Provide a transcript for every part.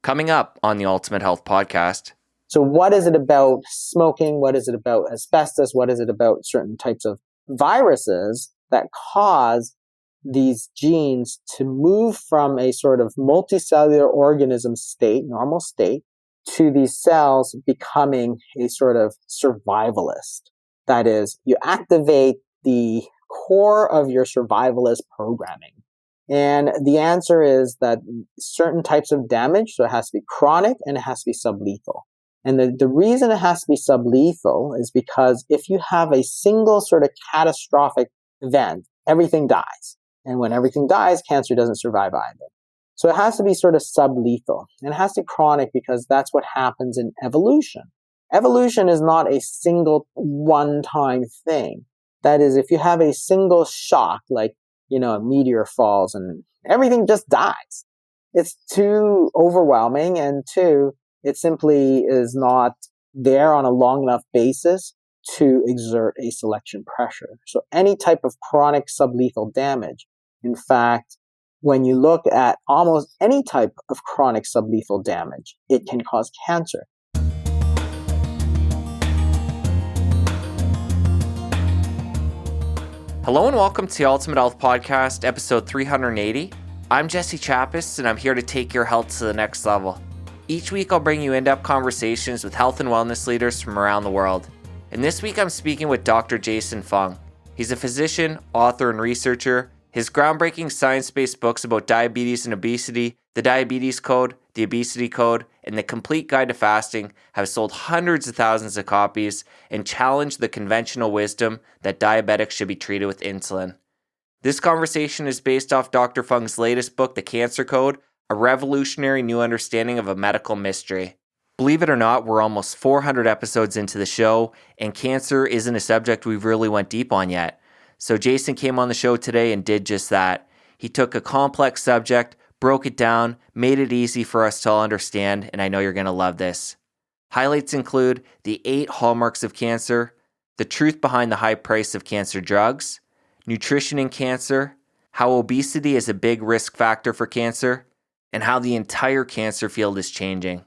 Coming up on the Ultimate Health Podcast. So what is it about smoking? What is it about asbestos? What is it about certain types of viruses that cause these genes to move from a sort of multicellular organism state, normal state, to these cells becoming a sort of survivalist? That is, you activate the core of your survivalist programming. And the answer is that certain types of damage, so it has to be chronic and it has to be sublethal. And the reason it has to be sublethal is because if you have a single sort of catastrophic event, everything dies. And when everything dies, cancer doesn't survive either. So it has to be sort of sublethal. And it has to be chronic because that's what happens in evolution. Evolution is not a single one-time thing. That is, if you have a single shock, like, a meteor falls and everything just dies, it's too overwhelming, and two, it simply is not there on a long enough basis to exert a selection pressure. So any type of chronic sublethal damage, in fact, when you look at almost any type of chronic sublethal damage, it can cause cancer. Hello and welcome to the Ultimate Health Podcast, episode 380. I'm 𝘂𝗵𝗵𝗶, and I'm here to take your health to the next level. Each week I'll bring you in-depth conversations with health and wellness leaders from around the world. And this week I'm speaking with Dr. Jason Fung. He's a physician, author, and researcher. His groundbreaking science-based books about diabetes and obesity, the Diabetes Code, the Obesity Code, and the Complete Guide to Fasting have sold hundreds of thousands of copies and challenged the conventional wisdom that diabetics should be treated with insulin. This conversation is based off Dr. Fung's latest book, The Cancer Code, a revolutionary new understanding of a medical mystery. Believe it or not, we're almost 400 episodes into the show, and cancer isn't a subject we've really went deep on yet. So Jason came on the show today and did just that. He took a complex subject, broke it down, made it easy for us to all understand, and I know you're going to love this. Highlights include the 8 hallmarks of cancer, the truth behind the high price of cancer drugs, nutrition in cancer, how obesity is a big risk factor for cancer, and how the entire cancer field is changing.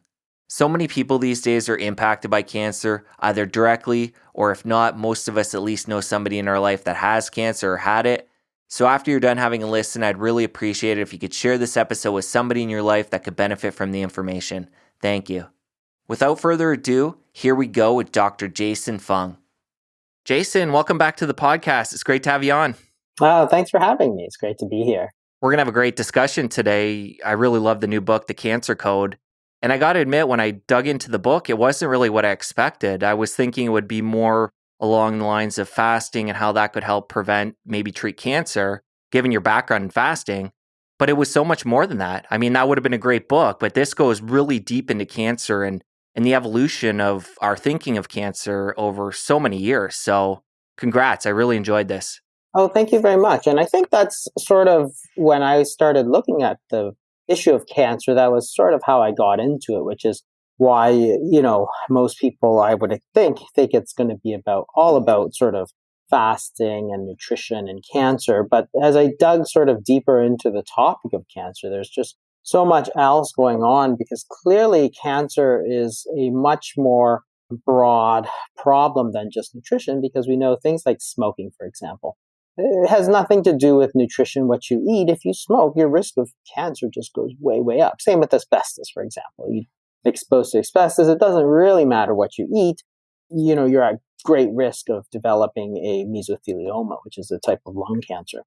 So many people these days are impacted by cancer, either directly, or if not, most of us at least know somebody in our life that has cancer or had it. So after you're done having a listen, I'd really appreciate it if you could share this episode with somebody in your life that could benefit from the information. Thank you. Without further ado, here we go with Dr. Jason Fung. Jason, welcome back to the podcast. It's great to have you on. Oh, thanks for having me. It's great to be here. We're going to have a great discussion today. I really love the new book, The Cancer Code. And I got to admit, when I dug into the book, it wasn't really what I expected. I was thinking it would be more along the lines of fasting and how that could help prevent, maybe treat cancer, given your background in fasting. But it was so much more than that. I mean, that would have been a great book, but this goes really deep into cancer and the evolution of our thinking of cancer over so many years. So congrats. I really enjoyed this. Oh, thank you very much. And I think that's sort of when I started looking at the issue of cancer, that was sort of how I got into it, which is why, most people, I would think it's going to be all about sort of fasting and nutrition and cancer. But as I dug sort of deeper into the topic of cancer, there's just so much else going on, because clearly cancer is a much more broad problem than just nutrition, because we know things like smoking, for example. It has nothing to do with nutrition, what you eat. If you smoke, your risk of cancer just goes way, way up. Same with asbestos, for example. You exposed to asbestos, it doesn't really matter what you eat. You're at great risk of developing a mesothelioma, which is a type of lung cancer.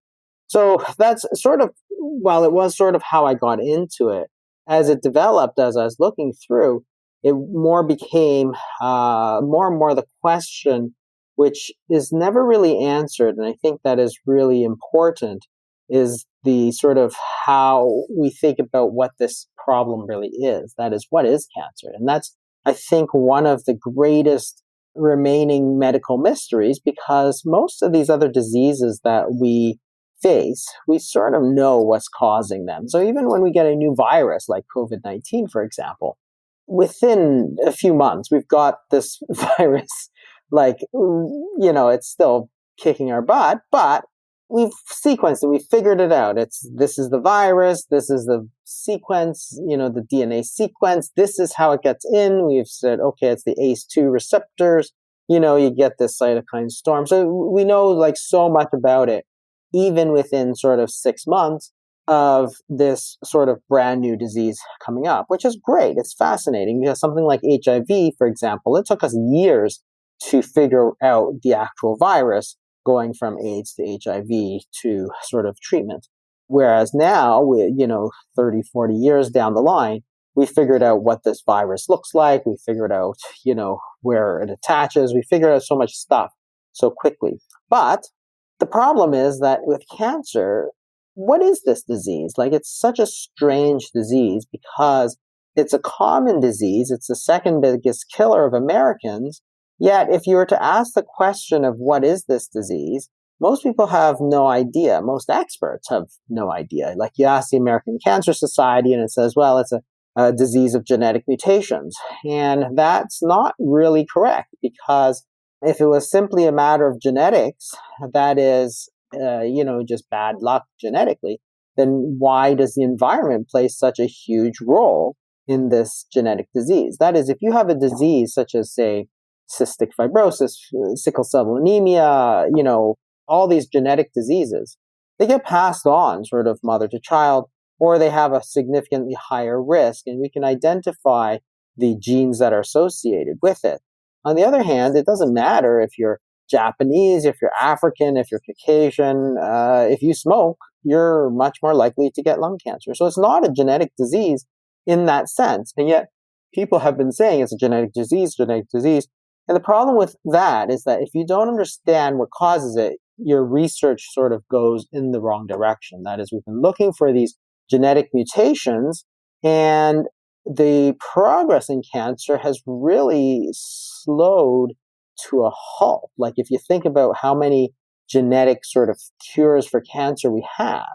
So that's sort of, it was sort of how I got into it. As it developed, as I was looking through, it more became more and more the question, which is never really answered, and I think that is really important, is the sort of how we think about what this problem really is. That is, what is cancer? And that's, I think, one of the greatest remaining medical mysteries, because most of these other diseases that we face, we sort of know what's causing them. So even when we get a new virus like COVID-19, for example, within a few months, we've got this virus, it's still kicking our butt, but we've sequenced it, we've figured it out. This is the virus, this is the sequence, the DNA sequence, this is how it gets in. We've said, okay, it's the ACE2 receptors, you get this cytokine storm. So we know like so much about it, even within sort of 6 months of this sort of brand new disease coming up, which is great. It's fascinating because something like HIV, for example, it took us years to figure out the actual virus, going from AIDS to HIV to sort of treatment. Whereas now, 30, 40 years down the line, we figured out what this virus looks like. We figured out, where it attaches. We figured out so much stuff so quickly. But the problem is that with cancer, what is this disease? Like, it's such a strange disease because it's a common disease. It's the second biggest killer of Americans. Yet, if you were to ask the question of what is this disease, most people have no idea. Most experts have no idea. Like, you ask the American Cancer Society and it says, well, it's a disease of genetic mutations. And that's not really correct, because if it was simply a matter of genetics, that is, just bad luck genetically, then why does the environment play such a huge role in this genetic disease? That is, if you have a disease such as, say, cystic fibrosis, sickle cell anemia, all these genetic diseases, they get passed on sort of mother to child, or they have a significantly higher risk, and we can identify the genes that are associated with it. On the other hand, it doesn't matter if you're Japanese, if you're African, if you're Caucasian, if you smoke, you're much more likely to get lung cancer. So it's not a genetic disease in that sense. And yet people have been saying it's a genetic disease. And the problem with that is that if you don't understand what causes it, your research sort of goes in the wrong direction. That is, we've been looking for these genetic mutations, and the progress in cancer has really slowed to a halt. Like, if you think about how many genetic sort of cures for cancer we have,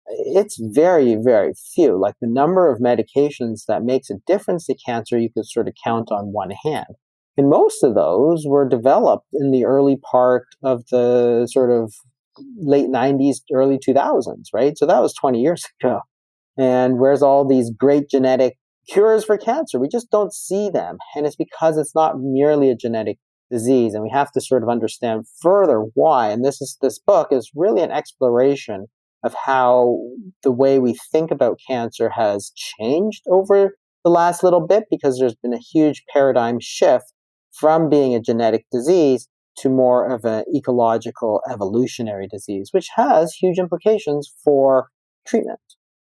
it's very, very few. Like, the number of medications that makes a difference to cancer, you could sort of count on one hand. And most of those were developed in the early part of the sort of late 90s, early 2000s, right? So that was 20 years ago. And where's all these great genetic cures for cancer? We just don't see them. And it's because it's not merely a genetic disease. And we have to sort of understand further why. And this book is really an exploration of how the way we think about cancer has changed over the last little bit, because there's been a huge paradigm shift from being a genetic disease to more of an ecological evolutionary disease, which has huge implications for treatment.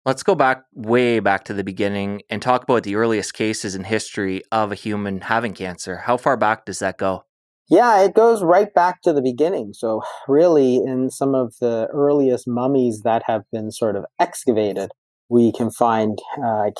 Let's go way back to the beginning and talk about the earliest cases in history of a human having cancer. How far back does that go? Yeah, it goes right back to the beginning. So really, in some of the earliest mummies that have been sort of excavated, we can find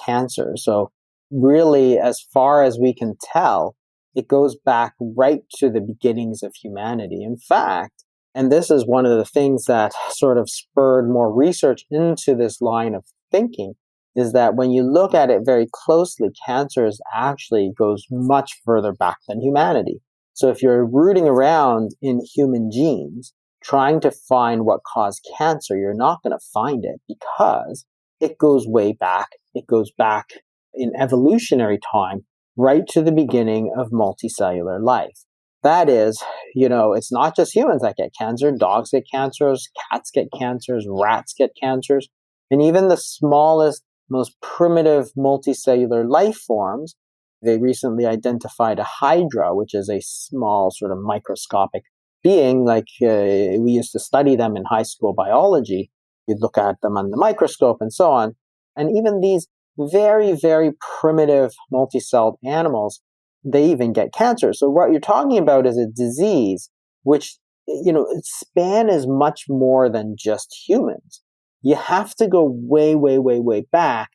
cancer. So really, as far as we can tell, it goes back right to the beginnings of humanity. In fact, and this is one of the things that sort of spurred more research into this line of thinking, is that when you look at it very closely, cancer actually goes much further back than humanity. So if you're rooting around in human genes, trying to find what caused cancer, you're not going to find it, because it goes way back. It goes back in evolutionary time, right to the beginning of multicellular life. That is, it's not just humans that get cancer. Dogs get cancers, cats get cancers, rats get cancers, and even the smallest, most primitive multicellular life forms. They recently identified a hydra, which is a small sort of microscopic being. Like, we used to study them in high school biology. You'd look at them on the microscope and so on. And even these very, very primitive multicelled animals, they even get cancer. So what you're talking about is a disease which, its span is much more than just humans. You have to go way, way, way, way back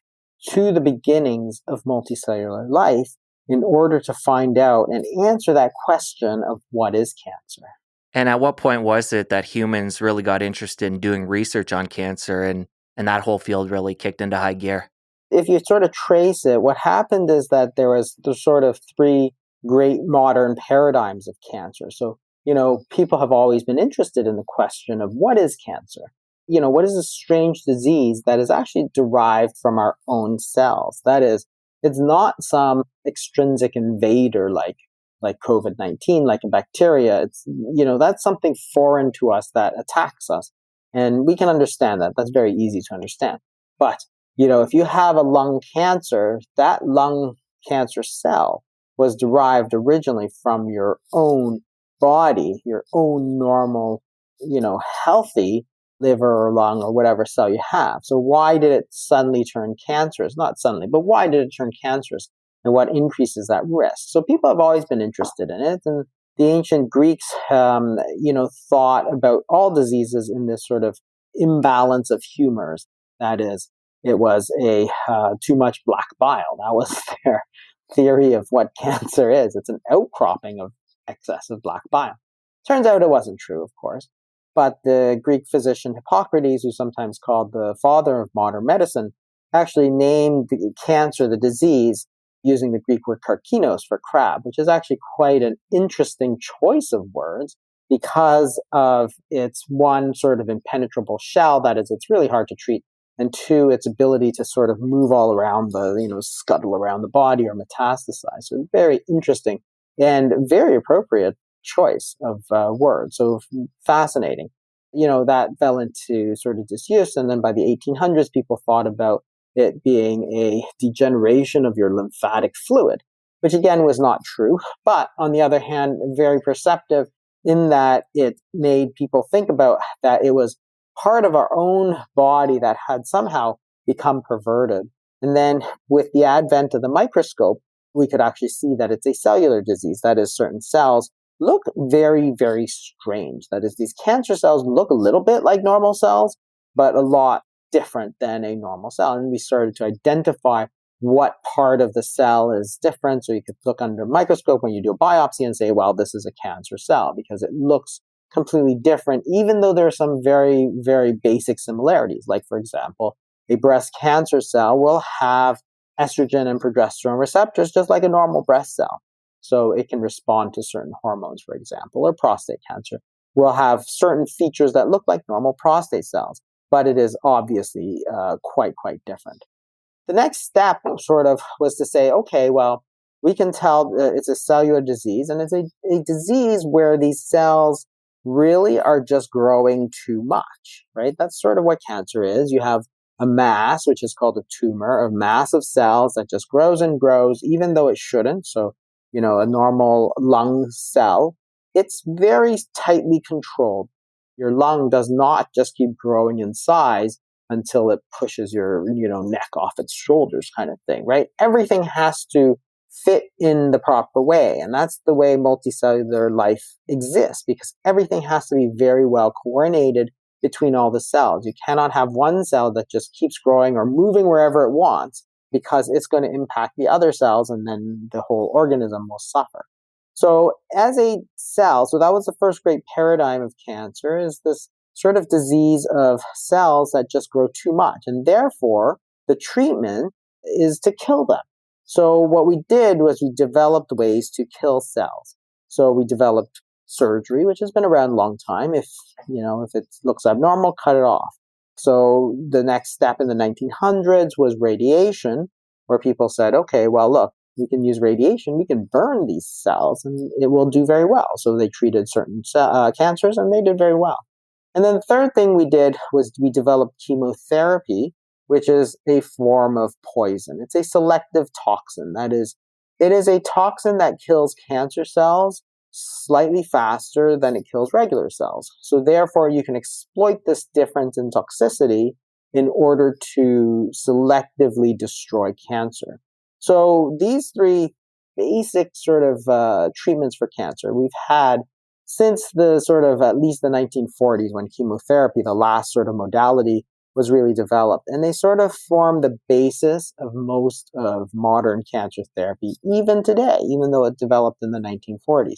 to the beginnings of multicellular life in order to find out and answer that question of what is cancer. And at what point was it that humans really got interested in doing research on cancer, and that whole field really kicked into high gear? If you sort of trace it, what happened is that there's sort of three great modern paradigms of cancer. So people have always been interested in the question of what is cancer? What is a strange disease that is actually derived from our own cells? That is, it's not some extrinsic invader like COVID-19, like a bacteria. It's, that's something foreign to us that attacks us. And we can understand that. That's very easy to understand. But, if you have a lung cancer, that lung cancer cell was derived originally from your own body, your own normal, healthy liver or lung or whatever cell you have. So why did it suddenly turn cancerous? Not suddenly, but why did it turn cancerous? And what increases that risk? So people have always been interested in it. And the ancient Greeks, thought about all diseases in this sort of imbalance of humors. That is, it was a too much black bile. That was their theory of what cancer is. It's an outcropping of excessive black bile. Turns out it wasn't true, of course. But the Greek physician Hippocrates, who's sometimes called the father of modern medicine, actually named the cancer, the disease, using the Greek word karkinos for crab, which is actually quite an interesting choice of words because of its one, sort of impenetrable shell, that is, it's really hard to treat, and two, its ability to sort of move all around scuttle around the body or metastasize. So very interesting and very appropriate choice of words. So fascinating. That fell into sort of disuse. And then by the 1800s, people thought about it being a degeneration of your lymphatic fluid, which again was not true. But on the other hand, very perceptive in that it made people think about that it was part of our own body that had somehow become perverted. And then with the advent of the microscope, we could actually see that it's a cellular disease. That is, certain cells look very, very strange. That is, these cancer cells look a little bit like normal cells, but a lot different than a normal cell. And we started to identify what part of the cell is different. So you could look under a microscope when you do a biopsy and say, well, this is a cancer cell because it looks completely different, even though there are some very, very basic similarities. Like, for example, a breast cancer cell will have estrogen and progesterone receptors just like a normal breast cell. So it can respond to certain hormones, for example, or prostate cancer will have certain features that look like normal prostate cells, but it is obviously quite different. The next step sort of was to say, okay, well, we can tell it's a cellular disease, and it's a disease where these cells really are just growing too much, right? That's sort of what cancer is. You have a mass, which is called a tumor, a mass of cells that just grows and grows, even though it shouldn't. So, a normal lung cell, it's very tightly controlled. Your lung does not just keep growing in size until it pushes your, neck off its shoulders kind of thing, right? Everything has to fit in the proper way. And that's the way multicellular life exists, because everything has to be very well coordinated between all the cells. You cannot have one cell that just keeps growing or moving wherever it wants, because it's going to impact the other cells and then the whole organism will suffer. So as a cell, so that was the first great paradigm of cancer, is this sort of disease of cells that just grow too much. And therefore, the treatment is to kill them. So what we did was we developed ways to kill cells. So we developed surgery, which has been around a long time. If it looks abnormal, cut it off. So the next step in the 1900s was radiation, where people said, okay, well, look, we can use radiation, we can burn these cells, and it will do very well. So they treated certain cancers, and they did very well. And then the third thing we did was we developed chemotherapy, which is a form of poison. It's a selective toxin. That is, it is a toxin that kills cancer cells slightly faster than it kills regular cells. So therefore, you can exploit this difference in toxicity in order to selectively destroy cancer. So these three basic sort of treatments for cancer we've had since the sort of at least the 1940s, when chemotherapy, the last sort of modality, was really developed. And they sort of form the basis of most of modern cancer therapy, even today, even though it developed in the 1940s.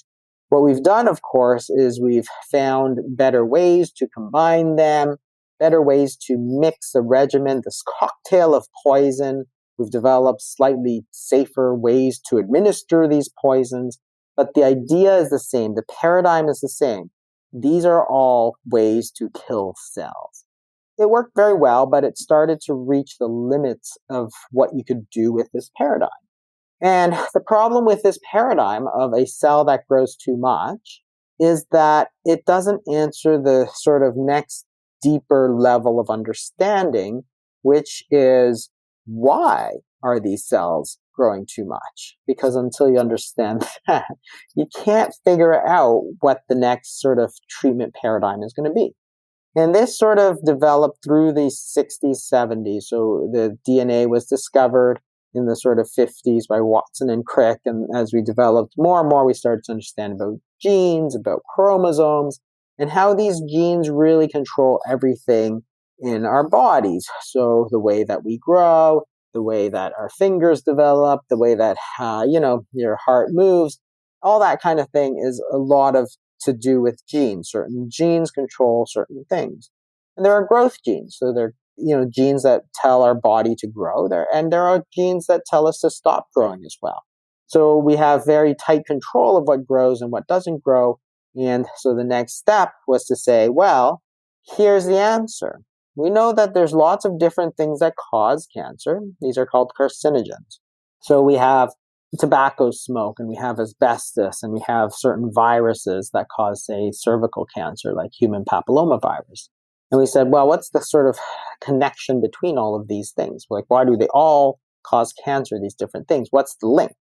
What we've done, of course, is we've found better ways to combine them, better ways to mix the regimen, this cocktail of poison. We've developed slightly safer ways to administer these poisons. But the idea is the same. The paradigm is the same. These are all ways to kill cells. It worked very well, but it started to reach the limits of what you could do with this paradigm. And the problem with this paradigm of a cell that grows too much is that it doesn't answer the sort of next deeper level of understanding, which is why are these cells growing too much? Because until you understand that, you can't figure out what the next sort of treatment paradigm is going to be. And this sort of developed through the 60s, 70s. So the DNA was discovered in the sort of 50s by Watson and Crick. And as we developed more and more, we started to understand about genes, about chromosomes, and how these genes really control everything in our bodies. So the way that we grow, the way that our fingers develop, the way that, your heart moves, all that kind of thing is a lot of to do with genes. Certain genes control certain things. And there are growth genes. So they're, genes that tell our body to grow there. And there are genes that tell us to stop growing as well. So we have very tight control of what grows and what doesn't grow. And so the next step was to say, well, here's the answer. We know that there's lots of different things that cause cancer. These are called carcinogens. So we have tobacco smoke, and we have asbestos, and we have certain viruses that cause, say, cervical cancer, like 𝗀𝗵𝗿𝗶𝗍𝗈. And we said, well, what's the sort of connection between all of these things? Like, why do they all cause cancer, these different things? What's the link?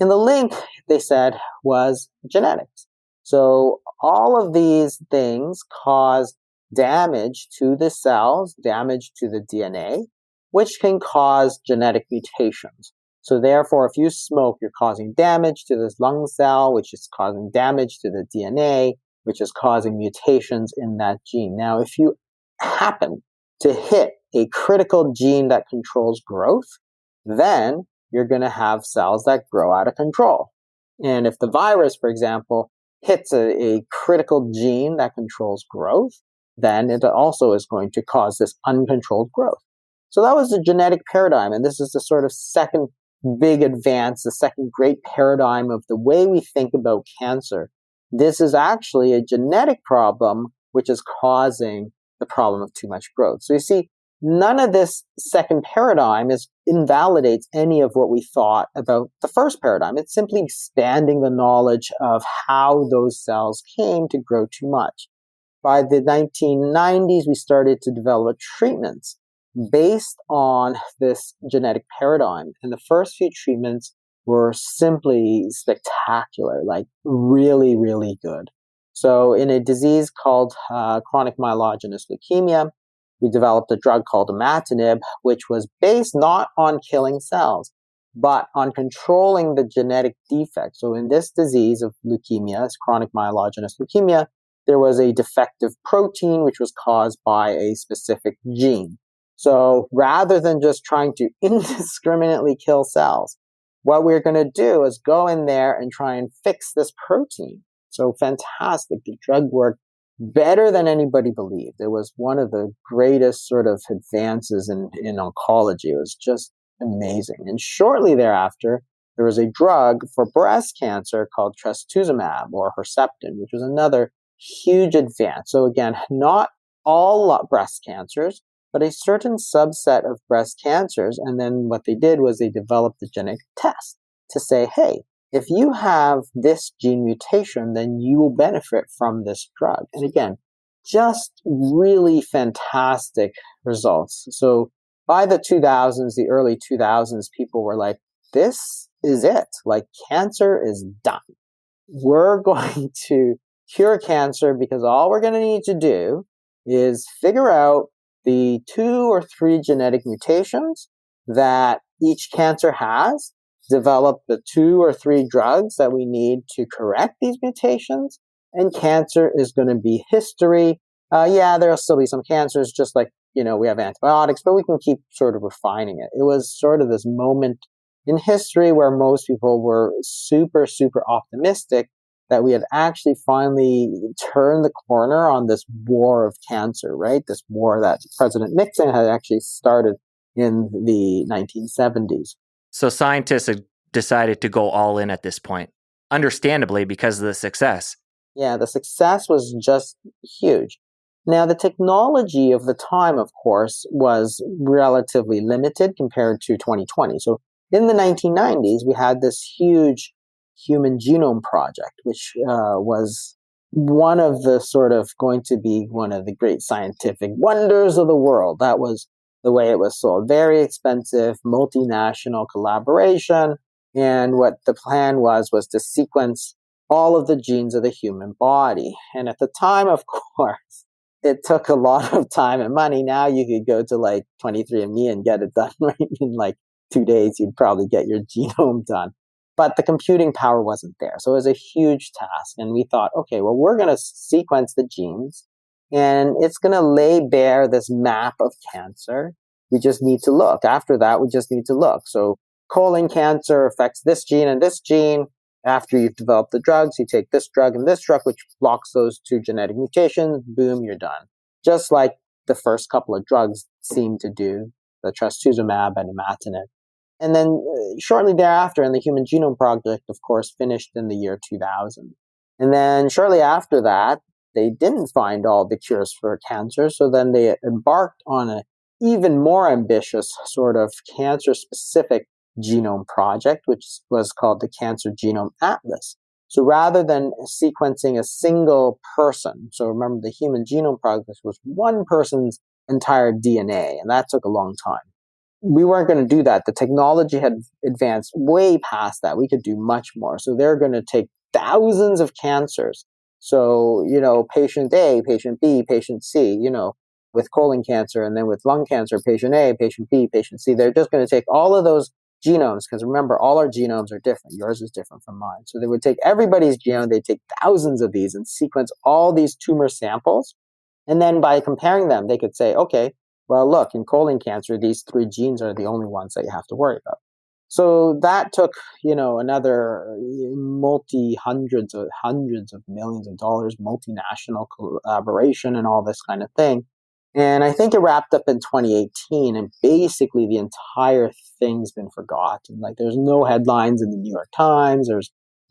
And the link, they said, was genetics. So all of these things cause damage to the cells, damage to the DNA, which can cause genetic mutations. So therefore, if you smoke, you're causing damage to this lung cell, which is causing damage to the DNA, which is causing mutations in that gene. Now, if you happen to hit a critical gene that controls growth, then you're going to have cells that grow out of control. And if the virus, for example, hits a critical gene that controls growth, then it also is going to cause this uncontrolled growth. So that was the genetic paradigm, and this is the sort of second big advance, the second great paradigm of the way we think about cancer. This is actually a genetic problem which is causing the problem of too much growth. So you see, none of this second paradigm invalidates any of what we thought about the first paradigm. It's simply expanding the knowledge of how those cells came to grow too much. By the 1990s, we started to develop treatments based on this genetic paradigm. And the first few treatments were simply spectacular, like really, really good. So in a disease called chronic myelogenous leukemia, we developed a drug called 𝗪𝗪𝗔, which was based not on killing cells, but on controlling the genetic defect. So in this disease of leukemia, it's chronic myelogenous leukemia, there was a defective protein which was caused by a specific gene. So rather than just trying to indiscriminately kill cells, what we're going to do is go in there and try and fix this protein. So fantastic. The drug worked better than anybody believed. It was one of the greatest sort of advances in oncology. It was just amazing. And shortly thereafter, there was a drug for breast cancer called trastuzumab or Herceptin, which was another huge advance. So again, not all breast cancers, but a certain subset of breast cancers. And then what they did was they developed a genetic test to say, hey, if you have this gene mutation, then you will benefit from this drug. And again, just really fantastic results. So by the 2000s, the early 2000s, people were like, this is it. Like, cancer is done. We're going to cure cancer because all we're going to need to do is figure out the 2 or 3 genetic mutations that each cancer has, develop the 2 or 3 drugs that we need to correct these mutations, and cancer is going to be history. There'll still be some cancers, just like, we have antibiotics, but we can keep sort of refining it. It was sort of this moment in history where most people were super, super optimistic that we had actually finally turned the corner on this war of cancer, right? This war that President Nixon had actually started in the 1970s. So scientists had decided to go all in at this point. understandably because of the success. Yeah, the success was just huge. Now, the technology of the time, of course, was relatively limited compared to 2020. So in the 1990s, we had this huge human genome project, which was one of the sort of going to be one of the great scientific wonders of the world. That was the way it was sold. Very expensive, multinational collaboration. And what the plan was to sequence all of the genes of the human body. And at the time, of course, it took a lot of time and money. Now you could go to like 23andMe and get it done right in like 2 days. You'd probably get your genome done. But the computing power wasn't there. So it was a huge task. And we thought, okay, well, we're going to sequence the genes and it's going to lay bare this map of cancer. We just need to look. After that, we just need to look. So colon cancer affects this gene and this gene. After you've developed the drugs, you take this drug and this drug, which blocks those two genetic mutations. Boom, you're done. Just like the first couple of drugs seem to do, the trastuzumab and imatinib. And then shortly thereafter, and the Human Genome Project, of course, finished in the year 2000. And then shortly after that, they didn't find all the cures for cancer. So then they embarked on an even more ambitious sort of cancer-specific genome project, which was called the Cancer Genome Atlas. So rather than sequencing a single person, so remember the Human Genome Project was one person's entire DNA, and that took a long time. We weren't going to do that. The technology had advanced way past that. We could do much more. So they're going to take thousands of cancers. So, patient A, patient B, patient C, with colon cancer, and then with lung cancer, patient A, patient B, patient C. They're just going to take all of those genomes, because remember, all our genomes are different. Yours is different from mine. So they would take everybody's genome, they'd take thousands of these and sequence all these tumor samples. And then by comparing them, they could say, okay, well, look, in cancer, these 3 genes are the only ones that you have to worry about. So that took, another hundreds of millions of dollars, multinational collaboration and all this kind of thing. And I think it wrapped up in 2018, and basically the entire thing's been forgotten. Like, there's no headlines in the New York Times.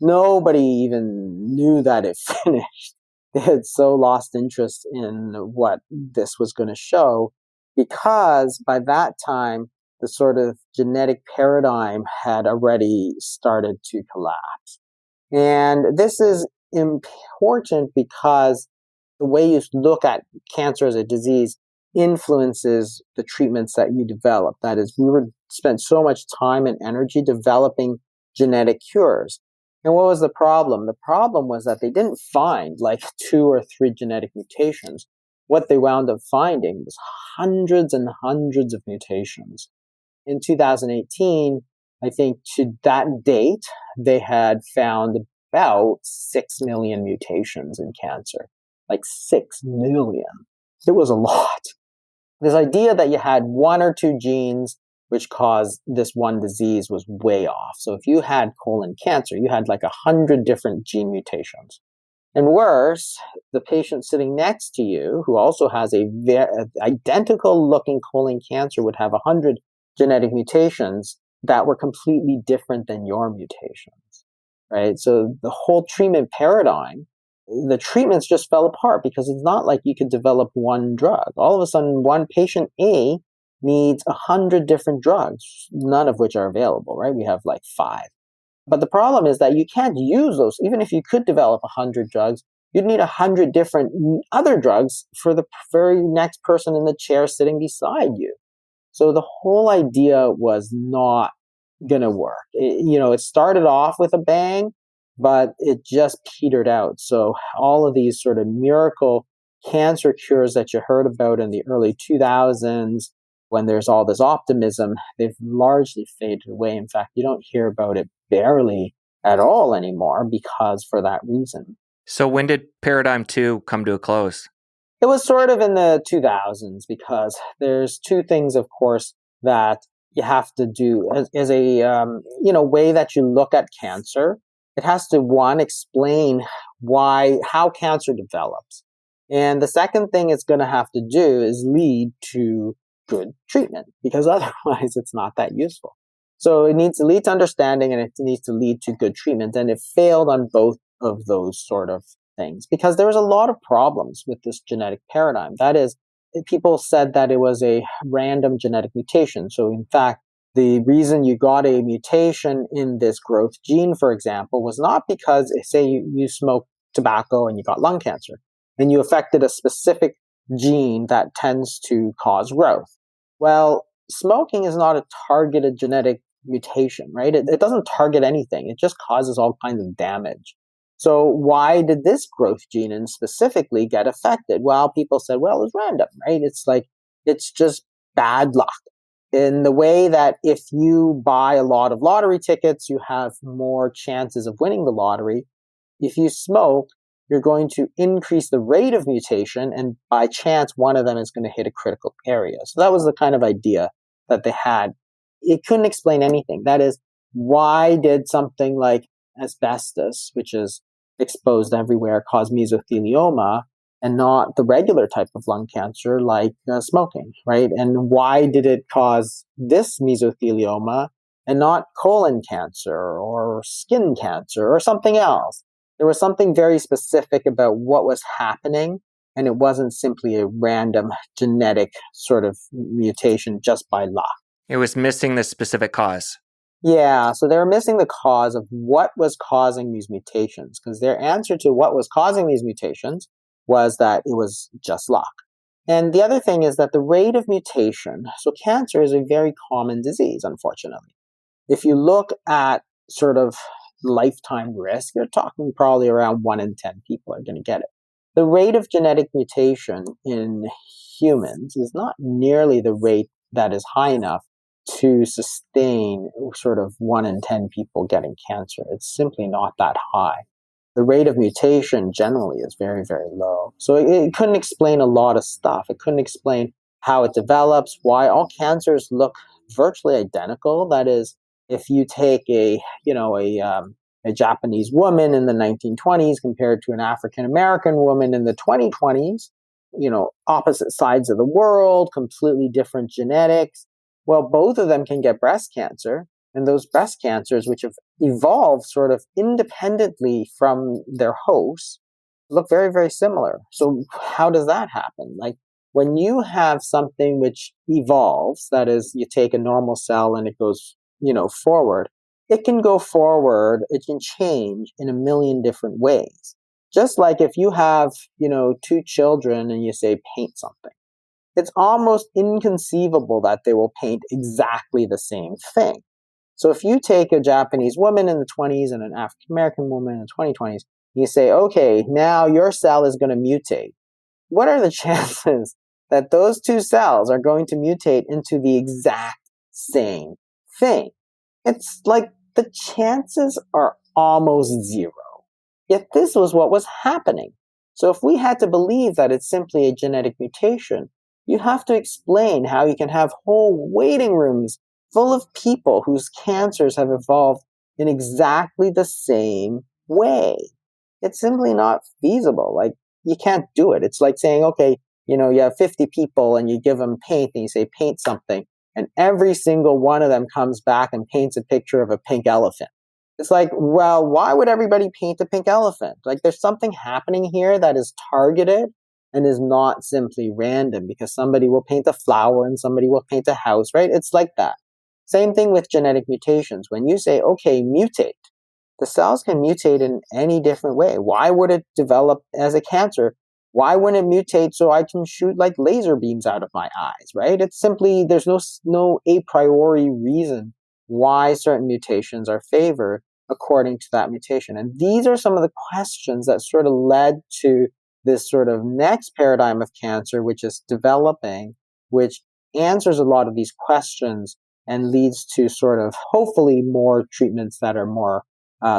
Nobody even knew that it finished. They had so lost interest in what this was going to show, because by that time, the sort of genetic paradigm had already started to collapse. And this is important because the way you look at cancer as a disease influences the treatments that you develop. That is, we spent so much time and energy developing genetic cures. And what was the problem? The problem was that they didn't find like 2 or 3 genetic mutations. What they wound up finding was hundreds and hundreds of mutations. In 2018, I think to that date, they had found about 6 million mutations in cancer. Like 6 million. It was a lot. This idea that you had 1 or 2 genes which caused this one disease was way off. So if you had colon cancer, you had like 100 different gene mutations. And worse, the patient sitting next to you, who also has a identical looking colon cancer, would have 100 genetic mutations that were completely different than your mutations, right? So the whole treatment paradigm, the treatments just fell apart, because it's not like you could develop one drug. All of a sudden, one patient A needs 100 different drugs, none of which are available, right? We have like 5. But the problem is that you can't use those. Even if you could develop 100 drugs, you'd need 100 different other drugs for the very next person in the chair sitting beside you. So the whole idea was not going to work. It started off with a bang, but it just petered out. So all of these sort of miracle cancer cures that you heard about in the early 2000s, when there's all this optimism, they've largely faded away. In fact, you don't hear about it barely at all anymore, because for that reason. So when did Paradigm 2 come to a close? It was sort of in the 2000s, because there's 2 things, of course, that you have to do as a way that you look at cancer. It has to, 1, explain how cancer develops. And the second thing it's going to have to do is lead to good treatment, because otherwise it's not that useful. So it needs to lead to understanding and it needs to lead to good treatment. And it failed on both of those sort of things because there was a lot of problems with this genetic paradigm. That is, people said that it was a random genetic mutation. So in fact, the reason you got a mutation in this growth gene, for example, was not because, say, you smoked tobacco and you got lung cancer, and you affected a specific gene that tends to cause growth. Well, smoking is not a targeted genetic mutation, right? It doesn't target anything. It just causes all kinds of damage. So why did this growth gene and specifically get affected? Well, people said, well, it's random, right? It's just bad luck. In the way that if you buy a lot of lottery tickets, you have more chances of winning the lottery. If you smoke, you're going to increase the rate of mutation, and by chance, one of them is going to hit a critical area. So that was the kind of idea that they had. It couldn't explain anything. That is, why did something like asbestos, which is exposed everywhere, cause mesothelioma and not the regular type of lung cancer like smoking, right? And why did it cause this mesothelioma and not colon cancer or skin cancer or something else? There was something very specific about what was happening, and it wasn't simply a random genetic sort of mutation just by luck. It was missing the specific cause. Yeah, so they were missing the cause of what was causing these mutations, because their answer to what was causing these mutations was that it was just luck. And the other thing is that the rate of mutation, so cancer is a very common disease, unfortunately. If you look at sort of lifetime risk, you're talking probably around 1 in 10 people are going to get it. The rate of genetic mutation in humans is not nearly the rate that is high enough to sustain sort of 1 in 10 people getting cancer. It's simply not that high. The rate of mutation generally is very, very low. So it couldn't explain a lot of stuff. It couldn't explain how it develops, why all cancers look virtually identical. That is, if you take a Japanese woman in the 1920s compared to an African American woman in the 2020s, opposite sides of the world, completely different genetics. Well, both of them can get breast cancer, and those breast cancers, which have evolved sort of independently from their hosts, look very, very similar. So how does that happen? Like, when you have something which evolves, that is, you take a normal cell and it goes, forward, it can go forward, it can change in a million different ways. Just like if you have, 2 children and you say, paint something. It's almost inconceivable that they will paint exactly the same thing. So if you take a Japanese woman in the 20s and an African American woman in the 2020s, you say, okay, now your cell is going to mutate. What are the chances that those 2 cells are going to mutate into the exact same thing? It's like the chances are almost zero. Yet this was what was happening. So if we had to believe that it's simply a genetic mutation, you have to explain how you can have whole waiting rooms full of people whose cancers have evolved in exactly the same way. It's simply not feasible. Like, you can't do it. It's like saying, okay, you have 50 people and you give them paint and you say, paint something. And every single one of them comes back and paints a picture of a pink elephant. It's like, well, why would everybody paint a pink elephant? Like, there's something happening here that is targeted and is not simply random, because somebody will paint a flower and somebody will paint a house, right? It's like that. Same thing with genetic mutations. When you say, okay, mutate, the cells can mutate in any different way. Why would it develop as a cancer? Why wouldn't it mutate so I can shoot like laser beams out of my eyes, right? It's simply, there's no a priori reason why certain mutations are favored according to that mutation. And these are some of the questions that sort of led to this sort of next paradigm of cancer, which is developing, which answers a lot of these questions and leads to sort of hopefully more treatments that are more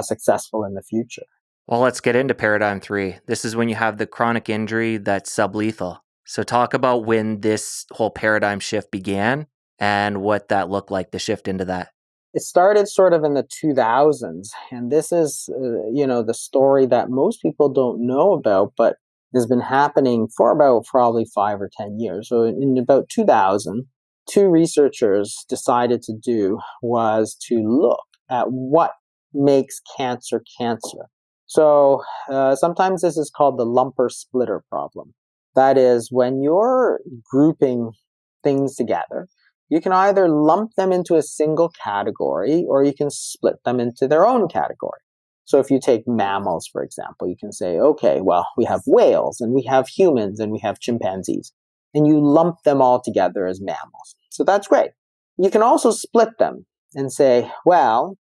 successful in the future. Well, let's get into paradigm 3. This is when you have the chronic injury that's sublethal. So talk about when this whole paradigm shift began and what that looked like, the shift into that. It started sort of in the 2000s, and this is, the story that most people don't know about, but has been happening for about probably 5 or 10 years. So in about 2000, two researchers decided to do was to look at what makes cancer cancer. So sometimes this is called the lumper splitter problem. That is, when you're grouping things together, you can either lump them into a single category or you can split them into their own category. So if you take mammals, for example, you can say, okay, well, we have whales and we have humans and we have chimpanzees, and you lump them all together as mammals. So that's great. You can also split them and say, well,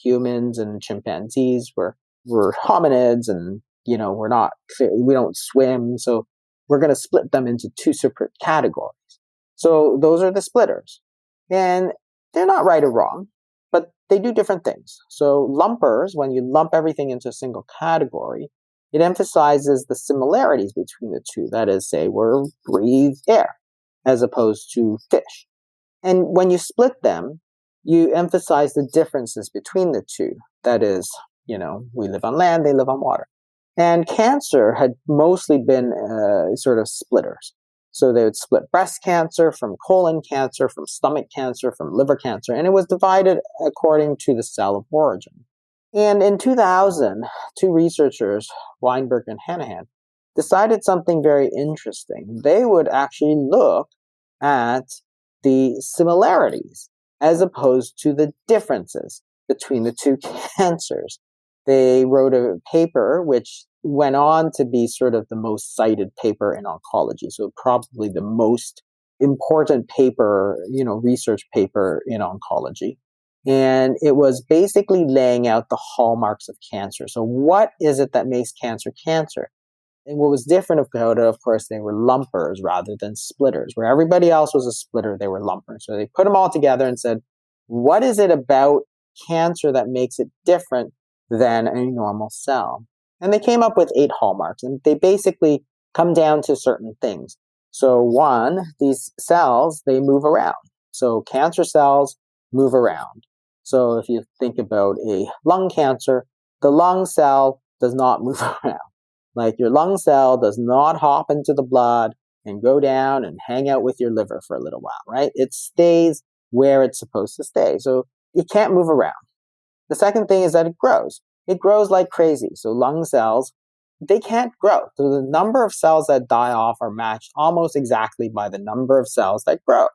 humans and chimpanzees were hominids, and we don't swim, so we're going to split them into two separate categories. So those are the splitters. And they're not right or wrong, but they do different things. So lumpers, when you lump everything into a single category, it emphasizes the similarities between the two. That is, say, we breathe air as opposed to fish. And when you split them, you emphasize the differences between the two. That is, we live on land, they live on water. And cancer had mostly been sort of splitters. So they would split breast cancer from colon cancer, from stomach cancer, from liver cancer, and it was divided according to the cell of origin. And in 2000, two researchers, 𝗦𝘂𝗯𝗀𝗶 and Hanahan, decided something very interesting. They would actually look at the similarities as opposed to the differences between the two cancers. They wrote a paper which went on to be sort of the most cited paper in oncology. So probably the most important paper, research paper in oncology. And it was basically laying out the hallmarks of cancer. So what is it that makes cancer cancer? And what was different about it, of course, they were lumpers rather than splitters. Where everybody else was a splitter, they were lumpers. So they put them all together and said, what is it about cancer that makes it different than a normal cell? And they came up with 8 hallmarks, and they basically come down to certain things. So one, these cells, they move around. So cancer cells move around. So if you think about a lung cancer, the lung cell does not move around. Like your lung cell does not hop into the blood and go down and hang out with your liver for a little while, right? It stays where it's supposed to stay. So it can't move around. The second thing is that it grows. It grows like crazy. So lung cells, they can't grow. So the number of cells that die off are matched almost exactly by the number of cells that grow.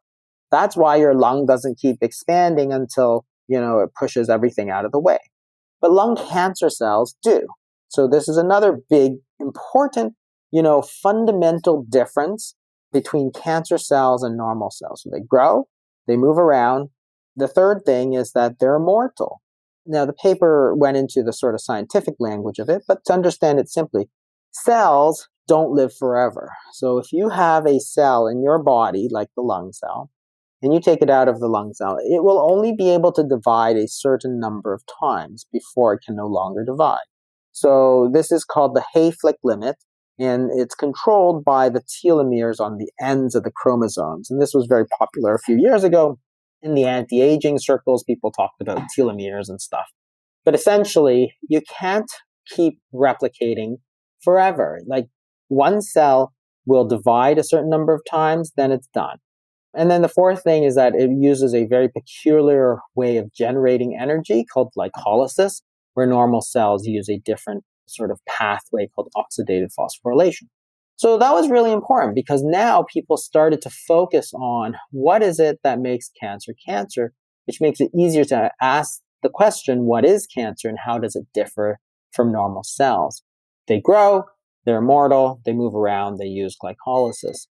That's why your lung doesn't keep expanding until, it pushes everything out of the way. But lung cancer cells do. So this is another big, important, fundamental difference between cancer cells and normal cells. So they grow, they move around. The third thing is that they're immortal. Now, the paper went into the sort of scientific language of it, but to understand it simply, cells don't live forever. So if you have a cell in your body, like the lung cell, and you take it out of the lung cell, it will only be able to divide a certain number of times before it can no longer divide. So this is called the Hayflick limit, and it's controlled by the telomeres on the ends of the chromosomes. And this was very popular a few years ago. In the anti-aging circles, people talked about telomeres and stuff. But essentially, you can't keep replicating forever. Like one cell will divide a certain number of times, then it's done. And then the fourth thing is that it uses a very peculiar way of generating energy called glycolysis, where normal cells use a different sort of pathway called oxidative phosphorylation. So that was really important because now people started to focus on what is it that makes cancer cancer, which makes it easier to ask the question, what is cancer and how does it differ from normal cells? They grow, they're immortal, they move around, they use glycolysis.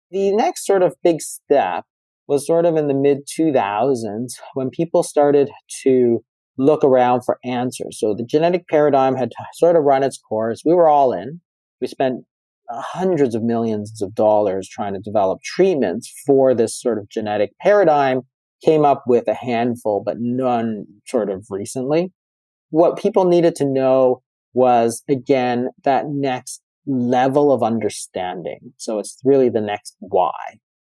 The next sort of big step was sort of in the mid-2000s when people started to look around for answers. So the genetic paradigm had sort of run its course. We were all in. We spent hundreds of millions of dollars trying to develop treatments for this sort of genetic paradigm, came up with a handful, but none sort of recently. What people needed to know was, again, that next level of understanding. So it's really the next why.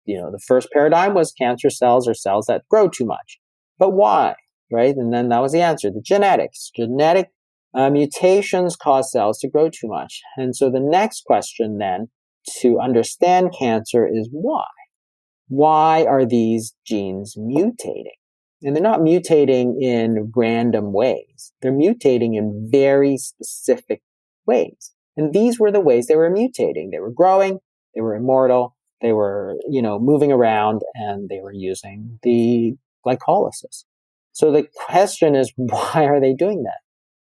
The first paradigm was cancer cells are cells that grow too much. But why? Right? And then that was the answer, the genetics. Genetic mutations cause cells to grow too much. And so the next question then to understand cancer is why? why are these genes mutating? And they're not mutating in random ways. They're mutating in very specific ways. And these were the ways they were mutating. They were growing, they were immortal, they were, moving around, and they were using the glycolysis. So the question is, why are they doing that?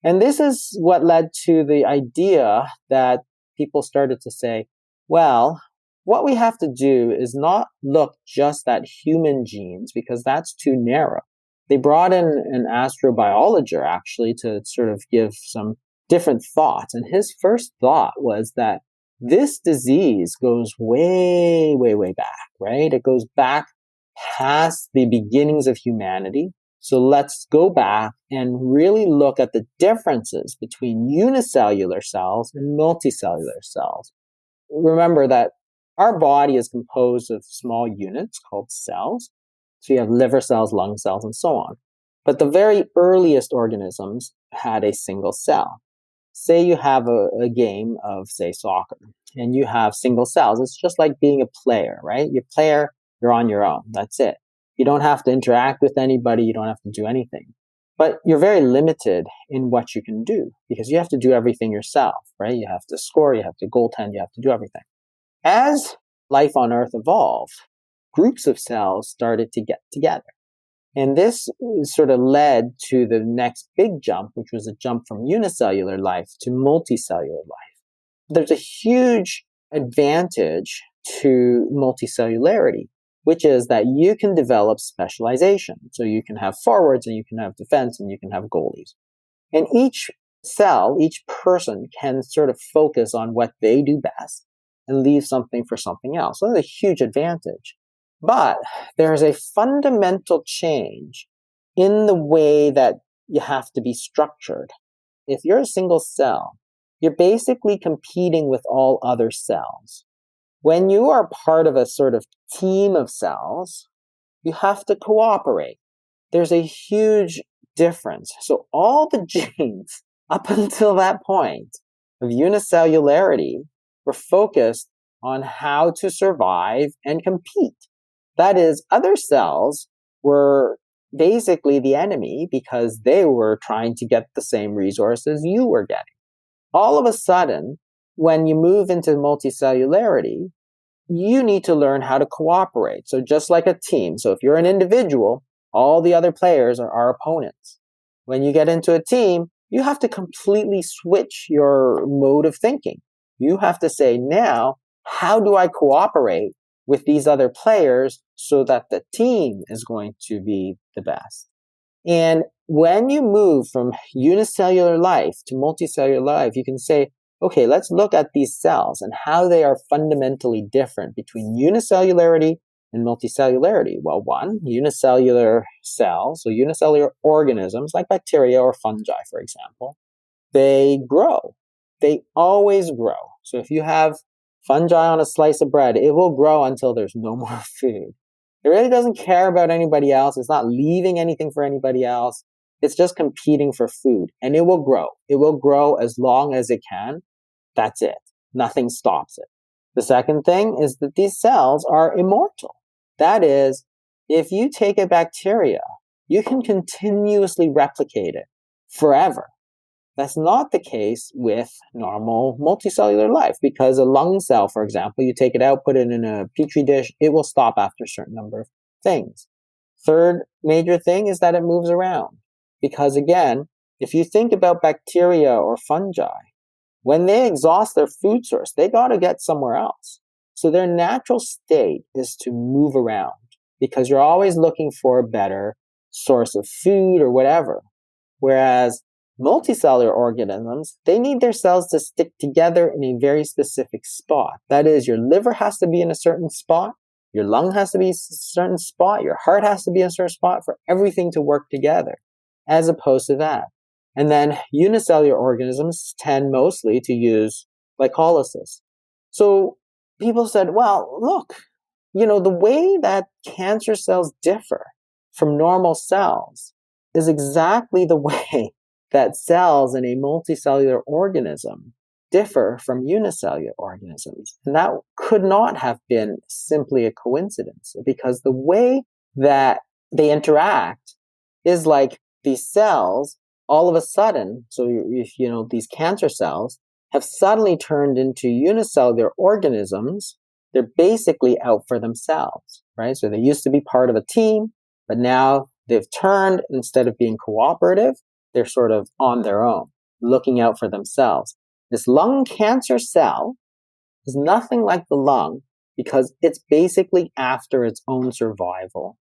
And this is what led to the idea that people started to say, well, what we have to do is not look just at human genes, because that's too narrow. They brought in an astrobiologist, actually, to sort of give some different thoughts. And his first thought was that this disease goes way, way, way back, right? It goes back past the beginnings of humanity. So let's go back and really look at the differences between unicellular cells and multicellular cells. Remember that our body is composed of small units called cells. So you have liver cells, lung cells, and so on. But the very earliest organisms had a single cell. Say you have a game of, say, soccer, and you have single cells. It's just like being a player, right? You're a player, you're on your own. That's it. You don't have to interact with anybody. You don't have to do anything. But you're very limited in what you can do, because you have to do everything yourself, right? You have to score, you have to goaltend, you have to do everything. As life on Earth evolved, groups of cells started to get together. And this sort of led to the next big jump, which was a jump from unicellular life to multicellular life. There's a huge advantage to multicellularity, which is that you can develop specialization. So you can have forwards, and you can have defense, and you can have goalies. And each cell, each person can sort of focus on what they do best and leave something for something else. So that's a huge advantage. But there's a fundamental change in the way that you have to be structured. If you're a single cell, you're basically competing with all other cells. When you are part of a sort of team of cells, you have to cooperate. There's a huge difference. So all the genes up until that point of unicellularity were focused on how to survive and compete. That is, other cells were basically the enemy because they were trying to get the same resources you were getting. All of a sudden, when you move into multicellularity, you need to learn how to cooperate. So just like a team. So if you're an individual, all the other players are our opponents. When you get into a team, you have to completely switch your mode of thinking. You have to say, now, how do I cooperate with these other players so that the team is going to be the best? And when you move from unicellular life to multicellular life, you can say, okay, let's look at these cells and how they are fundamentally different between unicellularity and multicellularity. Well, one, unicellular cells, so unicellular organisms like bacteria or fungi, for example, they grow. They always grow. So if you have fungi on a slice of bread, it will grow until there's no more food. It really doesn't care about anybody else. It's not leaving anything for anybody else. It's just competing for food, and it will grow. It will grow as long as it can. That's it. Nothing stops it. The second thing is that these cells are immortal. That is, if you take a bacteria, you can continuously replicate it forever. That's not the case with normal multicellular life, because a lung cell, for example, you take it out, put it in a petri dish, it will stop after a certain number of things. Third major thing is that it moves around. Because again, if you think about bacteria or fungi, when they exhaust their food source, they got to get somewhere else. So their natural state is to move around, because you're always looking for a better source of food or whatever. Whereas multicellular organisms, they need their cells to stick together in a very specific spot. That is, your liver has to be in a certain spot, your lung has to be in a certain spot, your heart has to be in a certain spot for everything to work together, as opposed to that. And then unicellular organisms tend mostly to use glycolysis. So people said, well, look, the way that cancer cells differ from normal cells is exactly the way that cells in a multicellular organism differ from unicellular organisms. And that could not have been simply a coincidence, because the way that they interact is like these cells all of a sudden, so if these cancer cells have suddenly turned into unicellular organisms. They're basically out for themselves, right? So they used to be part of a team, but now they've turned, instead of being cooperative, they're sort of on their own, looking out for themselves. This lung cancer cell is nothing like the lung because it's basically after its own survival.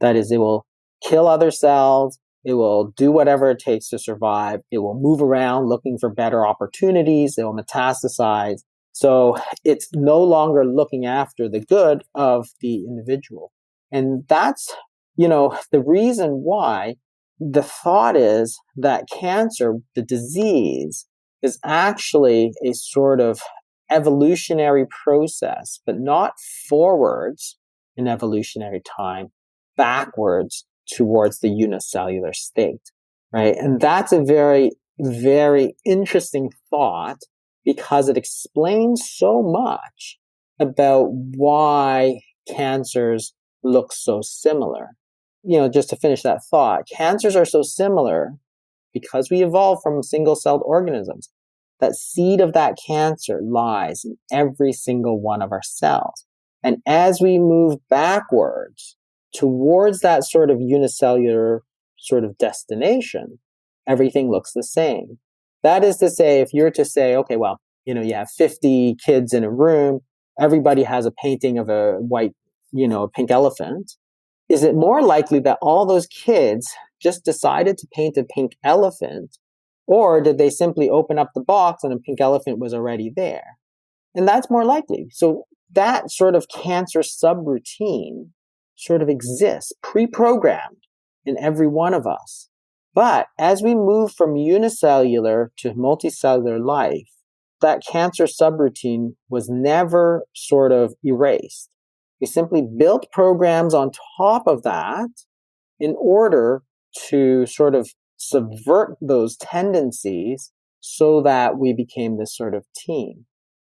That is, it will kill other cells, it will do whatever it takes to survive, it will move around looking for better opportunities, it will metastasize. So it's no longer looking after the good of the individual. And that's, the reason why the thought is that cancer, the disease, is actually a sort of evolutionary process, but not forwards in evolutionary time, backwards towards the unicellular state, right? And that's a very, very interesting thought, because it explains so much about why cancers look so similar. Just to finish that thought, cancers are so similar because we evolved from single-celled organisms. That seed of that cancer lies in every single one of our cells. And as we move backwards towards that sort of unicellular sort of destination, everything looks the same. That is to say, if you're to say, okay, well, you have 50 kids in a room, everybody has a painting of a white, a pink elephant. Is it more likely that all those kids just decided to paint a pink elephant, or did they simply open up the box and a pink elephant was already there? And that's more likely. So that sort of cancer subroutine sort of exists, pre-programmed in every one of us. But as we move from unicellular to multicellular life, that cancer subroutine was never sort of erased. We simply built programs on top of that in order to sort of subvert those tendencies so that we became this sort of team.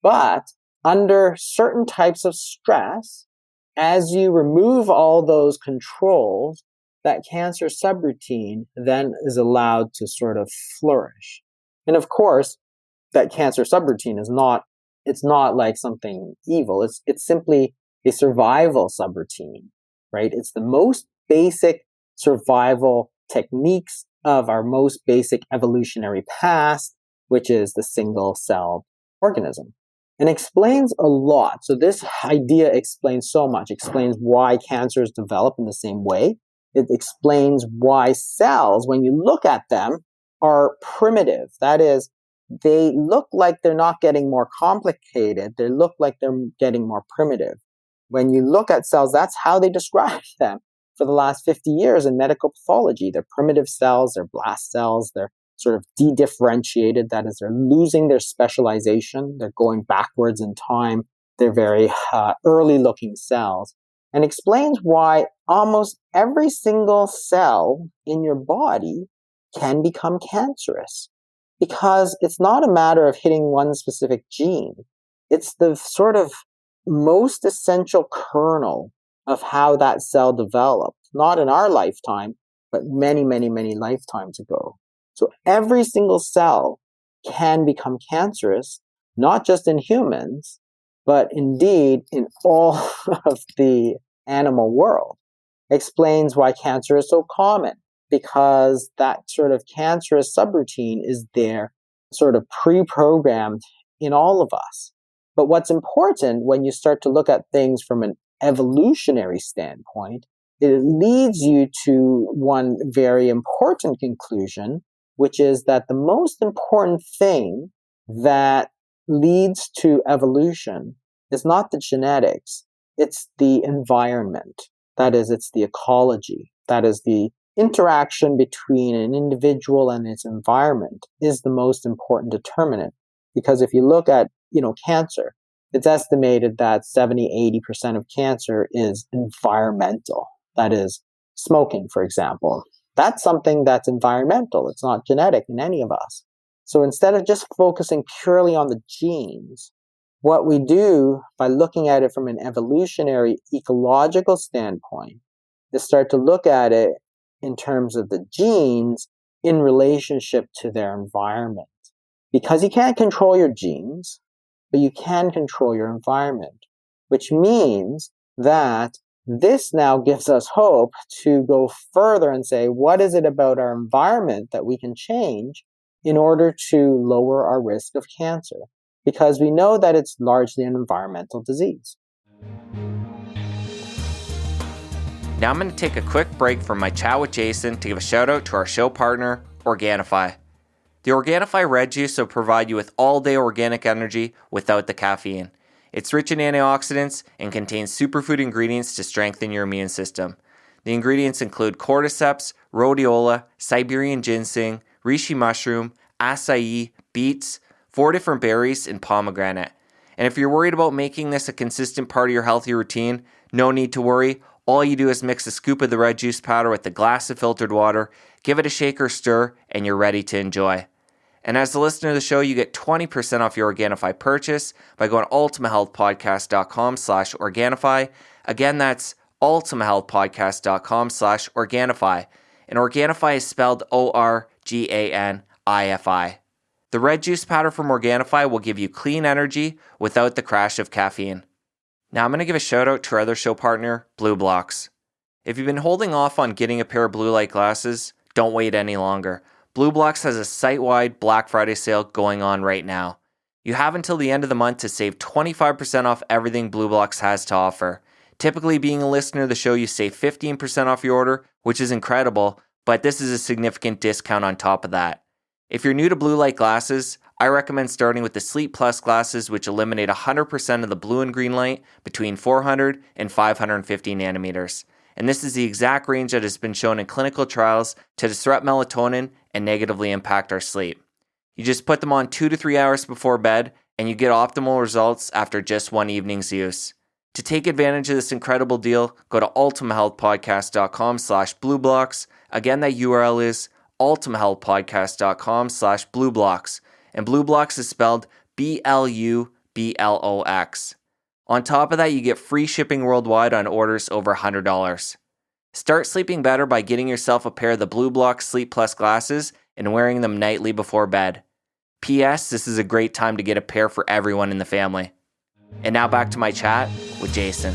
But under certain types of stress, as you remove all those controls, that cancer subroutine then is allowed to sort of flourish. And of course, that cancer subroutine is not like something evil. It's simply a survival subroutine, right? It's the most basic survival techniques of our most basic evolutionary past, which is the single-celled organism. And explains a lot. So this idea explains so much. Explains why cancers develop in the same way. It explains why cells, when you look at them, are primitive. That is, they look like they're not getting more complicated. They look like they're getting more primitive. When you look at cells, that's how they describe them for the last 50 years in medical pathology. They're primitive cells, they're blast cells, they're sort of de-differentiated. That is, they're losing their specialization. They're going backwards in time. They're very early-looking cells. And explains why almost every single cell in your body can become cancerous. Because it's not a matter of hitting one specific gene. It's the sort of most essential kernel of how that cell developed, not in our lifetime, but many, many, many lifetimes ago. So every single cell can become cancerous, not just in humans, but indeed in all of the animal world. Explains why cancer is so common, because that sort of cancerous subroutine is there, sort of pre-programmed in all of us. But what's important when you start to look at things from an evolutionary standpoint, it leads you to one very important conclusion, which is that the most important thing that leads to evolution is not the genetics, it's the environment. That is, it's the ecology. That is, the interaction between an individual and its environment is the most important determinant. Because if you look at, cancer, it's estimated that 70-80% of cancer is environmental. That is, smoking, for example. That's something that's environmental. It's not genetic in any of us. So instead of just focusing purely on the genes, what we do by looking at it from an evolutionary ecological standpoint is start to look at it in terms of the genes in relationship to their environment. Because you can't control your genes, but you can control your environment, which means that this now gives us hope to go further and say, what is it about our environment that we can change in order to lower our risk of cancer? Because we know that it's largely an environmental disease. Now I'm going to take a quick break from my chat with Jason to give a shout out to our show partner, 𝗫𝗏𝗏. The 𝗫𝗏𝗏 red juice will provide you with all-day organic energy without the caffeine. It's rich in antioxidants and contains superfood ingredients to strengthen your immune system. The ingredients include cordyceps, rhodiola, Siberian ginseng, reishi mushroom, acai, beets, 4 different berries, and pomegranate. And if you're worried about making this a consistent part of your healthy routine, no need to worry. All you do is mix a scoop of the red juice powder with a glass of filtered water, give it a shake or stir, and you're ready to enjoy. And as a listener of the show, you get 20% off your 𝗫𝗏𝗏 purchase by going to 𝗫𝗏𝗏𝗏podcast.com/𝗫𝗏𝗏. Again, that's 𝗫𝗏𝗏𝗏podcast.com/𝗫𝗏𝗏. And 𝗫𝗏𝗏𝗏 is spelled ORGANIFI. The red juice powder from 𝗫𝗏𝗏𝗏 will give you clean energy without the crash of caffeine. Now I'm going to give a shout out to our other show partner, BlueBlox. If you've been holding off on getting a pair of blue light glasses, don't wait any longer. BlueBlox has a site-wide Black Friday sale going on right now. You have until the end of the month to save 25% off everything BlueBlox has to offer. Typically, being a listener of the show, you save 15% off your order, which is incredible, but this is a significant discount on top of that. If you're new to blue light glasses, I recommend starting with the Sleep Plus glasses, which eliminate 100% of the blue and green light between 400 and 550 nanometers. And this is the exact range that has been shown in clinical trials to disrupt melatonin and negatively impact our sleep. You just put them on 2 to 3 hours before bed, and you get optimal results after just one evening's use. To take advantage of this incredible deal, go to ultimatehealthpodcast.com/blueblocks. Again, that URL is ultimatehealthpodcast.com/blueblocks. And BlueBlox is spelled BLUBLOX. On top of that, you get free shipping worldwide on orders over $100. Start sleeping better by getting yourself a pair of the BlueBlox Sleep Plus glasses and wearing them nightly before bed. P.S. This is a great time to get a pair for everyone in the family. And now back to my chat with Jason.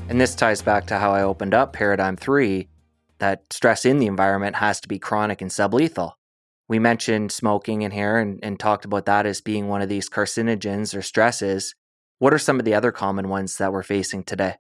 And this ties back to how I opened up Paradigm 3, that stress in the environment has to be chronic and sublethal. We mentioned smoking in here and talked about that as being one of these carcinogens or stresses. What are some of the other common ones that we're facing today?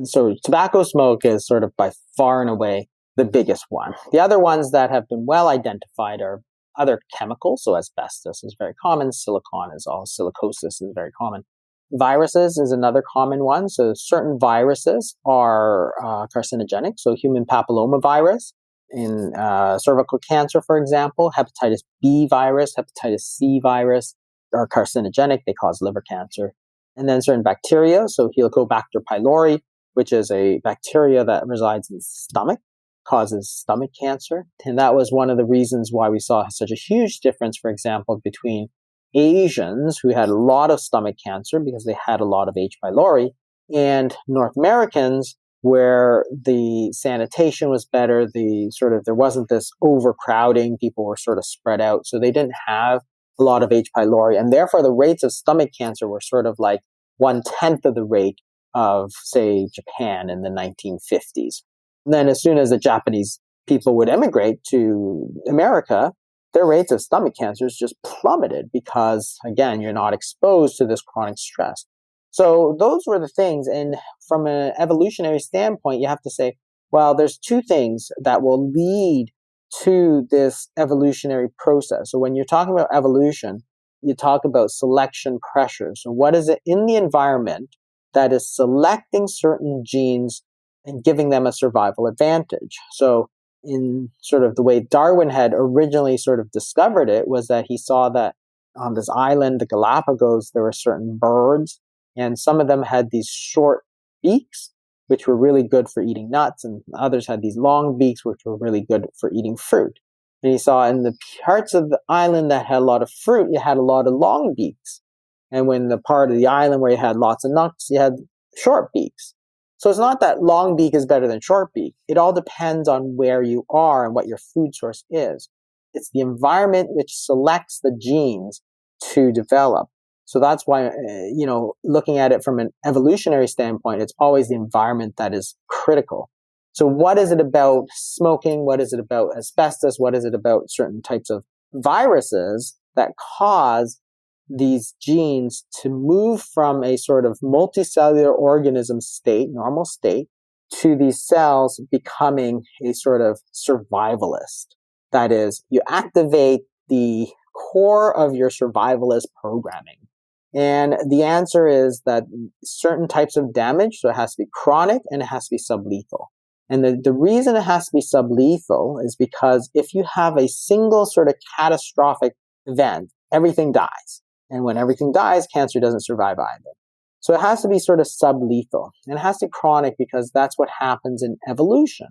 So tobacco smoke is sort of by far and away the biggest one. The other ones that have been well identified are other chemicals. So asbestos is very common. Silicon is all. Silicosis is very common. Viruses is another common one. So certain viruses are carcinogenic. So human papillomavirus in cervical cancer, for example, hepatitis B virus, hepatitis C virus are carcinogenic. They cause liver cancer. And then certain bacteria, so 𝗃𝗵𝗿𝗄𝗏 pylori, which is a bacteria that resides in the stomach, causes stomach cancer. And that was one of the reasons why we saw such a huge difference, for example, between Asians who had a lot of stomach cancer because they had a lot of H. pylori, and North Americans where the sanitation was better, there wasn't this overcrowding, people were sort of spread out, so they didn't have a lot of H. pylori, and therefore the rates of stomach cancer were sort of like 1/10 of the rate of, say, Japan in the 1950s. And then as soon as the Japanese people would immigrate to America, their rates of stomach cancers just plummeted because, again, you're not exposed to this chronic stress. So those were the things. And from an evolutionary standpoint, you have to say, well, there's two things that will lead to this evolutionary process. So when you're talking about evolution, you talk about selection pressure. So what is it in the environment that is selecting certain genes and giving them a survival advantage? So in sort of the way Darwin had originally sort of discovered it was that he saw that on this island, the Galapagos, there were certain birds, and some of them had these short beaks, which were really good for eating nuts, and others had these long beaks, which were really good for eating fruit. And you saw in the parts of the island that had a lot of fruit, you had a lot of long beaks. And when the part of the island where you had lots of nuts, you had short beaks. So it's not that long beak is better than short beak. It all depends on where you are and what your food source is. It's the environment which selects the genes to develop. So that's why, looking at it from an evolutionary standpoint, it's always the environment that is critical. So what is it about smoking? What is it about asbestos? What is it about certain types of viruses that cause these genes to move from a sort of multicellular organism state, normal state, to these cells becoming a sort of survivalist? That is, you activate the core of your survivalist programming. And the answer is that certain types of damage, so it has to be chronic and it has to be sublethal. And the reason it has to be sublethal is because if you have a single sort of catastrophic event, everything dies. And when everything dies, cancer doesn't survive either. So it has to be sort of sublethal. And it has to be chronic because that's what happens in evolution.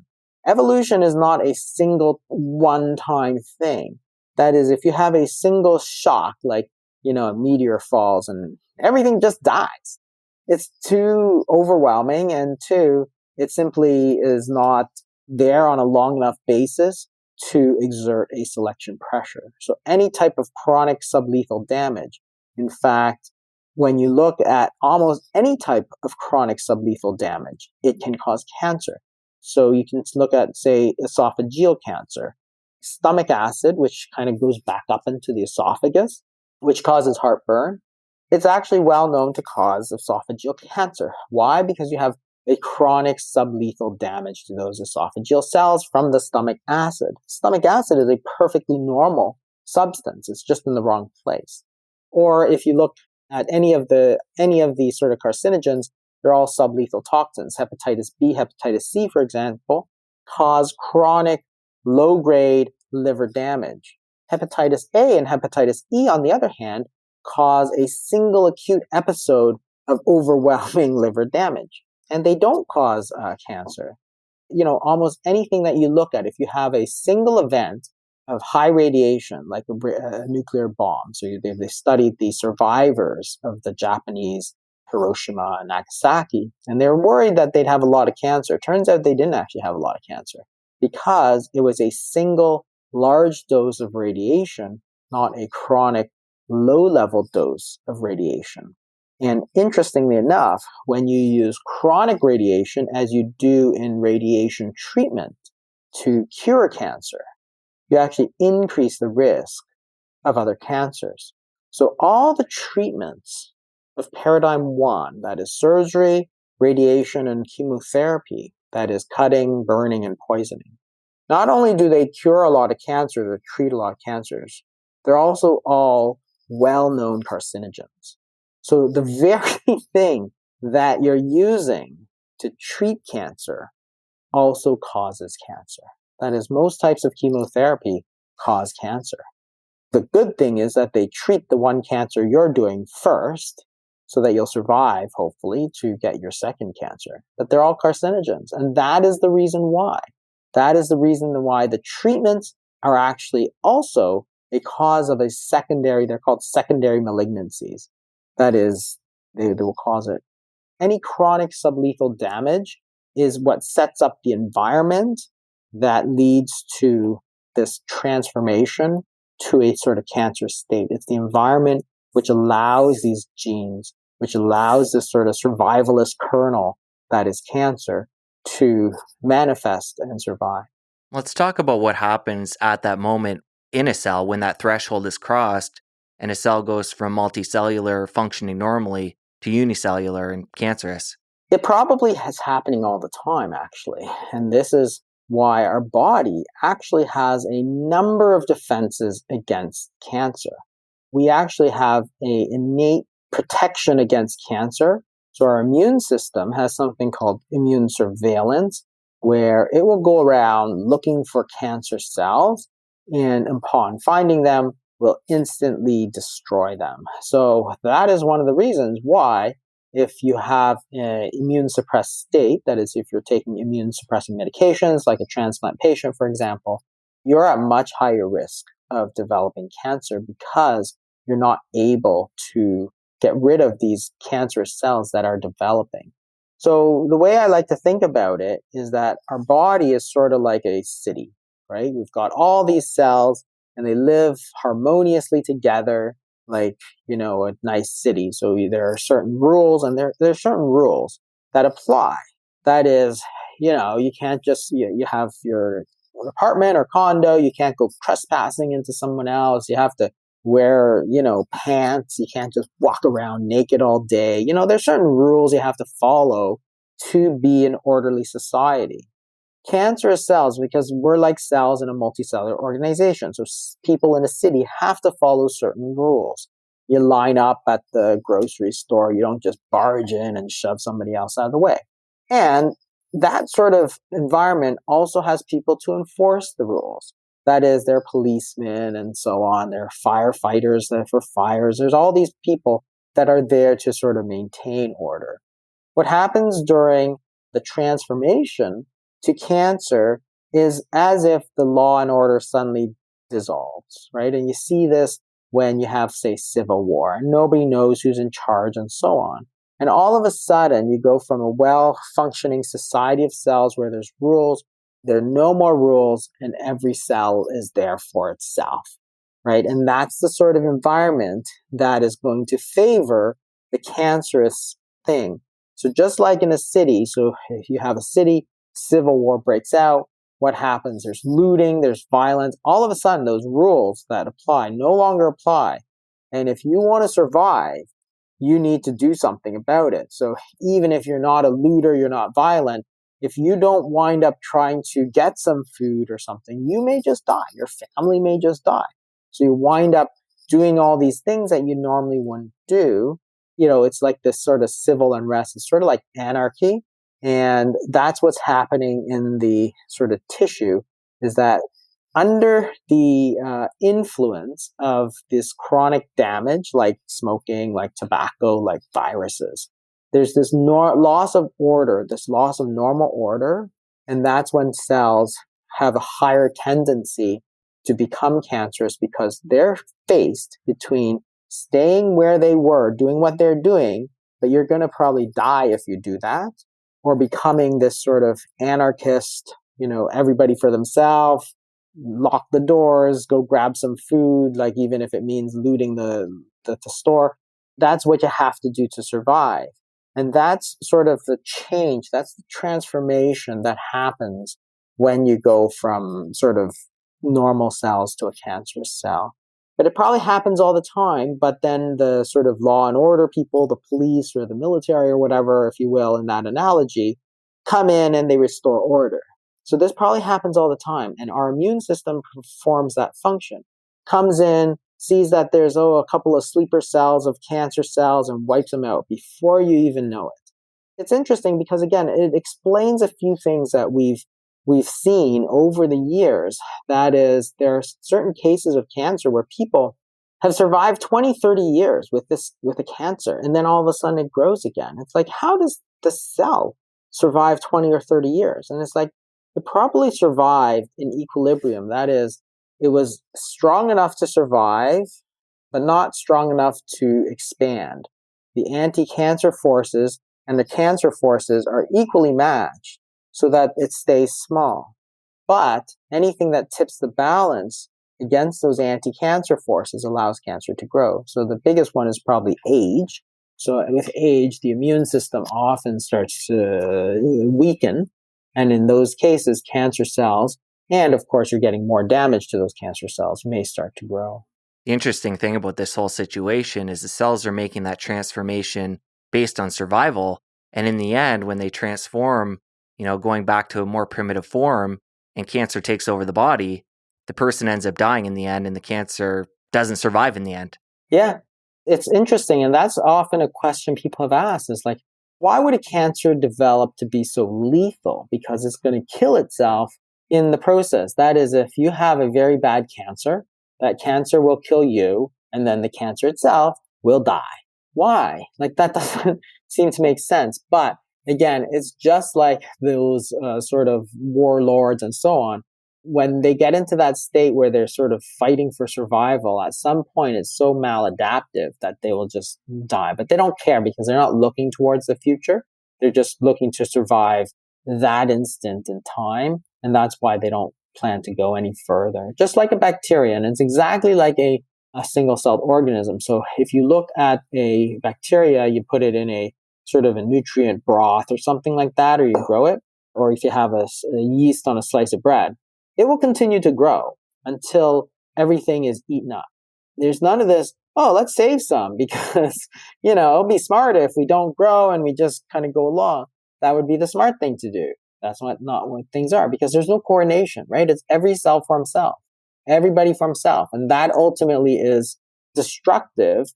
Evolution is not a single one-time thing. That is, if you have a single shock, like, a meteor falls and everything just dies, it's too overwhelming, and two, it simply is not there on a long enough basis to exert a selection pressure. So any type of chronic sublethal damage, in fact, when you look at almost any type of chronic sublethal damage, it can cause cancer. So you can look at, say, esophageal cancer, stomach acid, which kind of goes back up into the esophagus, which causes heartburn. It's actually well known to cause esophageal cancer. Why? Because you have a chronic sublethal damage to those esophageal cells from the stomach acid. Stomach acid is a perfectly normal substance. It's just in the wrong place. Or if you look at any of the sort of carcinogens, they're all sublethal toxins. Hepatitis B, hepatitis C, for example, cause chronic low-grade liver damage. Hepatitis A and hepatitis E, on the other hand, cause a single acute episode of overwhelming liver damage. And they don't cause cancer. Almost anything that you look at, if you have a single event of high radiation, like a nuclear bomb, so they studied the survivors of the Japanese Hiroshima and Nagasaki, and they were worried that they'd have a lot of cancer. Turns out they didn't actually have a lot of cancer because it was a single large dose of radiation, not a chronic low-level dose of radiation. And interestingly enough, when you use chronic radiation, as you do in radiation treatment to cure cancer, you actually increase the risk of other cancers. So all the treatments of paradigm 1, that is surgery, radiation, and chemotherapy, that is cutting, burning, and poisoning, not only do they cure a lot of cancers or treat a lot of cancers, they're also all well-known carcinogens. So the very thing that you're using to treat cancer also causes cancer. That is, most types of chemotherapy cause cancer. The good thing is that they treat the one cancer you're doing first so that you'll survive, hopefully, to get your second cancer. But they're all carcinogens, and that is the reason why. That is the reason why the treatments are actually also a cause of a secondary, they're called secondary malignancies. That is, they will cause it. Any chronic sublethal damage is what sets up the environment that leads to this transformation to a sort of cancer state. It's the environment which allows these genes, which allows this sort of survivalist kernel that is cancer to manifest and survive. Let's talk about what happens at that moment in a cell when that threshold is crossed and a cell goes from multicellular functioning normally to unicellular and cancerous. It probably is happening all the time, actually. And this is why our body actually has a number of defenses against cancer. We actually have an innate protection against cancer. So our immune system has something called immune surveillance, where it will go around looking for cancer cells, and upon finding them, will instantly destroy them. So that is one of the reasons why, if you have an immune suppressed state, that is, if you're taking immune suppressing medications, like a transplant patient, for example, you're at much higher risk of developing cancer because you're not able to get rid of these cancerous cells that are developing. So the way I like to think about it is that our body is sort of like a city, right? We've got all these cells and they live harmoniously together like, a nice city. So there are certain rules and there's certain rules that apply. That is, you can't just, you have your apartment or condo, you can't go trespassing into someone else. You have to wear, pants. You can't just walk around naked all day. There's certain rules you have to follow to be an orderly society. Cancerous cells, because we're like cells in a multicellular organization. So people in a city have to follow certain rules. You line up at the grocery store. You don't just barge in and shove somebody else out of the way. And that sort of environment also has people to enforce the rules. That is, they're policemen and so on. There are firefighters that are for fires. There's all these people that are there to sort of maintain order. What happens during the transformation to cancer is as if the law and order suddenly dissolves, right? And you see this when you have, say, civil war, and nobody knows who's in charge and so on. And all of a sudden, you go from a well-functioning society of cells where there's rules, there are no more rules, and every cell is there for itself, right? And that's the sort of environment that is going to favor the cancerous thing. So just like in a city, so if you have a city, civil war breaks out, what happens? There's looting, there's violence. All of a sudden, those rules that apply no longer apply. And if you want to survive, you need to do something about it. So even if you're not a looter, you're not violent, if you don't wind up trying to get some food or something, you may just die. Your family may just die. So you wind up doing all these things that you normally wouldn't do. It's like this sort of civil unrest. It's sort of like anarchy. And that's what's happening in the sort of tissue, is that under the influence of this chronic damage, like smoking, like tobacco, like viruses, there's this loss of order, this loss of normal order, and that's when cells have a higher tendency to become cancerous because they're faced between staying where they were, doing what they're doing, but you're going to probably die if you do that, or becoming this sort of anarchist, everybody for themselves, lock the doors, go grab some food, like even if it means looting the store. That's what you have to do to survive. And that's sort of the change, that's the transformation that happens when you go from sort of normal cells to a cancerous cell. But it probably happens all the time, but then the sort of law and order people, the police or the military or whatever, if you will, in that analogy, come in and they restore order. So this probably happens all the time, and our immune system performs that function. Comes in, sees that there's a couple of sleeper cells of cancer cells and wipes them out before you even know it. It's interesting because, again, it explains a few things that we've seen over the years. That is, there are certain cases of cancer where people have survived 20, 30 years with a cancer, and then all of a sudden it grows again. It's like, how does the cell survive 20 or 30 years? And it's like, it probably survived in equilibrium. That is, it was strong enough to survive, but not strong enough to expand. The anti-cancer forces and the cancer forces are equally matched so that it stays small. But anything that tips the balance against those anti-cancer forces allows cancer to grow. So the biggest one is probably age. So with age, the immune system often starts to weaken. And in those cases, cancer cells, and of course, you're getting more damage to those cancer cells, may start to grow. The interesting thing about this whole situation is the cells are making that transformation based on survival. And in the end, when they transform, going back to a more primitive form and cancer takes over the body, the person ends up dying in the end and the cancer doesn't survive in the end. Yeah, it's interesting. And that's often a question people have asked is like, why would a cancer develop to be so lethal? Because it's going to kill itself in the process. That is, if you have a very bad cancer, that cancer will kill you, and then the cancer itself will die. Why? Like, that doesn't seem to make sense. But again, it's just like those sort of warlords and so on. when they get into that state where they're sort of fighting for survival, at some point it's so maladaptive that they will just die. But they don't care because they're not looking towards the future. They're just looking to survive that instant in time. And that's why they don't plan to go any further. Just like a bacteria. And it's exactly like a single-celled organism. So if you look at a bacteria, you put it in a sort of a nutrient broth or something like that, or you grow it, or if you have a yeast on a slice of bread, it will continue to grow until everything is eaten up. There's none of this, oh, let's save some because, it'll be smart if we don't grow and we just kind of go along. That would be the smart thing to do. That's not what things are, because there's no coordination, right? It's every cell for himself, everybody for himself. And that ultimately is destructive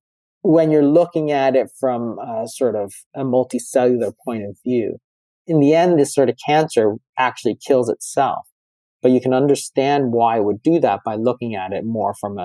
when you're looking at it from sort of a multicellular point of view. In the end, this sort of cancer actually kills itself. But you can understand why it would do that by looking at it more from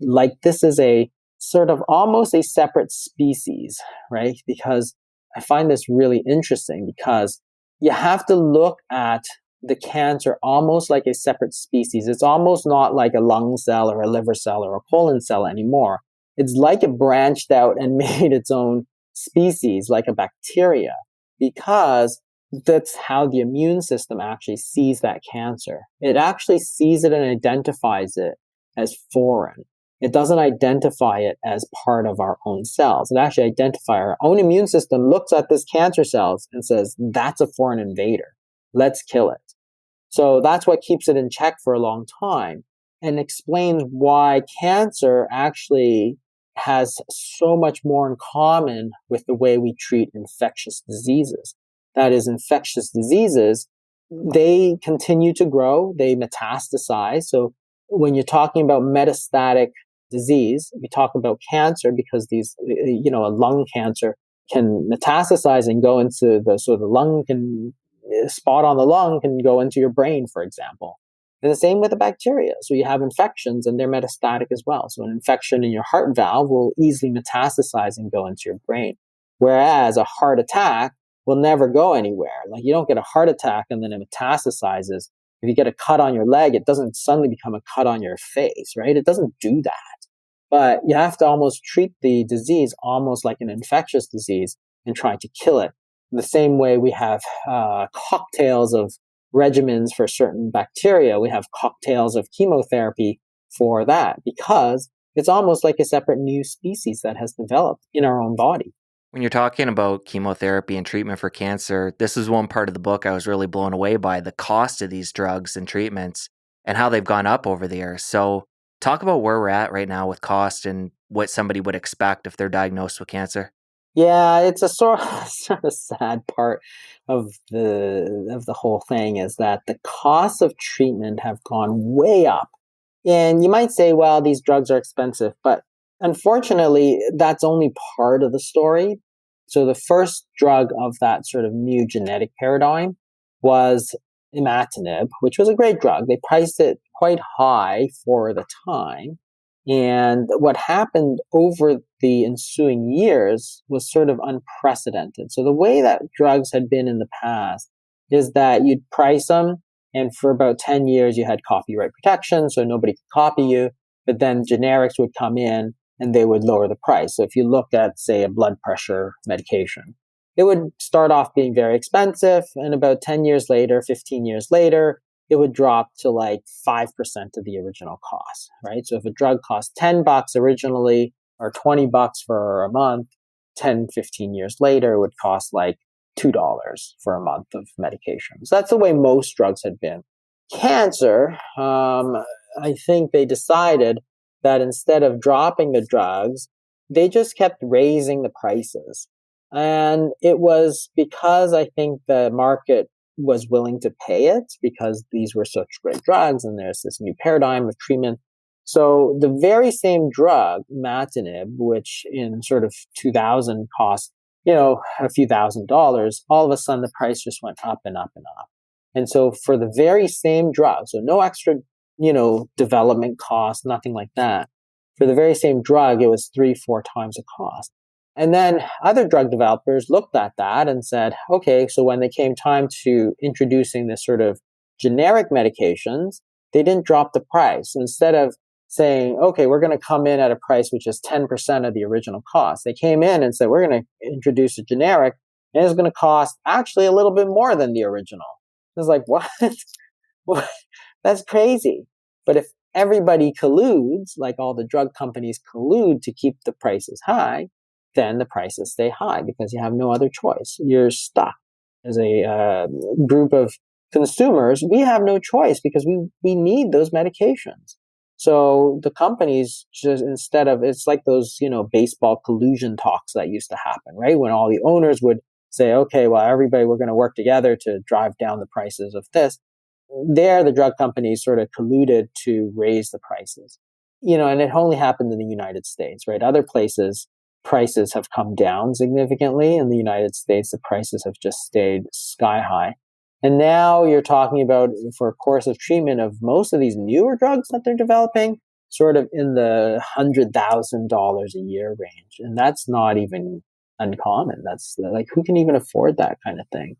like this is a sort of almost a separate species, right? Because I find this really interesting because you have to look at the cancer almost like a separate species. It's almost not like a lung cell or a liver cell or a colon cell anymore. It's like it branched out and made its own species, like a bacteria, because that's how the immune system actually sees that cancer. It actually sees it and identifies it as foreign. It doesn't identify it as part of our own cells. It actually identifies our own immune system, looks at this cancer cells and says, that's a foreign invader. Let's kill it. So that's what keeps it in check for a long time and explains why cancer actually has so much more in common with the way we treat infectious diseases. That is, infectious diseases, they continue to grow, they metastasize. So when you're talking about metastatic disease, we talk about cancer because these, a lung cancer can metastasize and go into the lung can, spot on the lung can go into your brain, for example. And the same with the bacteria. So you have infections and they're metastatic as well. So an infection in your heart valve will easily metastasize and go into your brain. Whereas a heart attack will never go anywhere. Like you don't get a heart attack and then it metastasizes. If you get a cut on your leg, it doesn't suddenly become a cut on your face, right? It doesn't do that. But you have to almost treat the disease almost like an infectious disease and try to kill it. In the same way we have cocktails of regimens for certain bacteria. We have cocktails of chemotherapy for that because it's almost like a separate new species that has developed in our own body. When you're talking about chemotherapy and treatment for cancer, this is one part of the book I was really blown away by, the cost of these drugs and treatments and how they've gone up over the years. So talk about where we're at right now with cost and what somebody would expect if they're diagnosed with cancer. Yeah, it's a sort of sad part of the whole thing is that the costs of treatment have gone way up. And you might say, well, these drugs are expensive, but unfortunately, that's only part of the story. So the first drug of that sort of new genetic paradigm was 𝗵𝗡, which was a great drug. They priced it quite high for the time. And what happened over the ensuing years was sort of unprecedented. So the way that drugs had been in the past is that you'd price them, and for about 10 years you had copyright protection, so nobody could copy you, but then generics would come in and they would lower the price. So if you look at, say, a blood pressure medication, it would start off being very expensive, and about 10 years later, 15 years later, it would drop to like 5% of the original cost, right? So if a drug cost $10 originally or $20 for a month, 10, 15 years later, it would cost like $2 for a month of medication. So that's the way most drugs had been. Cancer, I think they decided that instead of dropping the drugs, they just kept raising the prices. And it was because I think the market was willing to pay it because these were such great drugs and there's this new paradigm of treatment. So the very same drug, 𝗵𝗡, which in sort of 2000 cost, a few $1,000s, all of a sudden the price just went up and up and up. And so for the very same drug, so no extra, development cost, nothing like that. For the very same drug, it was 3-4 times the cost. And then other drug developers looked at that and said, okay, so when they came time to introducing this sort of generic medications, they didn't drop the price. Instead of saying, okay, we're going to come in at a price which is 10% of the original cost, they came in and said, we're going to introduce a generic, and it's going to cost actually a little bit more than the original. It's like, what? What? That's crazy. But if everybody colludes, like all the drug companies collude to keep the prices high, then the prices stay high because you have no other choice. You're stuck. As a group of consumers, we have no choice because we need those medications. So the companies just, instead of, it's like those, baseball collusion talks that used to happen, right? When all the owners would say, okay, well, everybody, we're going to work together to drive down the prices of this. There, the drug companies sort of colluded to raise the prices. And it only happened in the United States, right? Other places, prices have come down significantly. In the United States, the prices have just stayed sky high. And now you're talking about, for a course of treatment of most of these newer drugs that they're developing, sort of in the $100,000 a year range. And that's not even uncommon. That's like, who can even afford that kind of thing?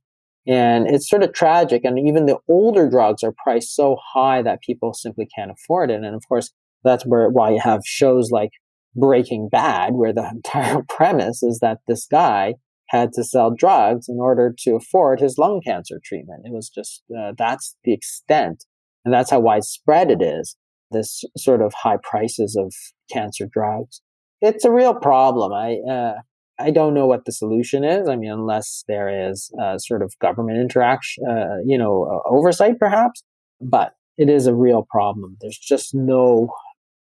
And it's sort of tragic. And even the older drugs are priced so high that people simply can't afford it. And of course, that's why you have shows like Breaking Bad, where the entire premise is that this guy had to sell drugs in order to afford his lung cancer treatment. It was just, that's the extent. And that's how widespread it is, this sort of high prices of cancer drugs. It's a real problem. I don't know what the solution is. I mean, unless there is sort of government interaction, oversight perhaps, but it is a real problem. There's just no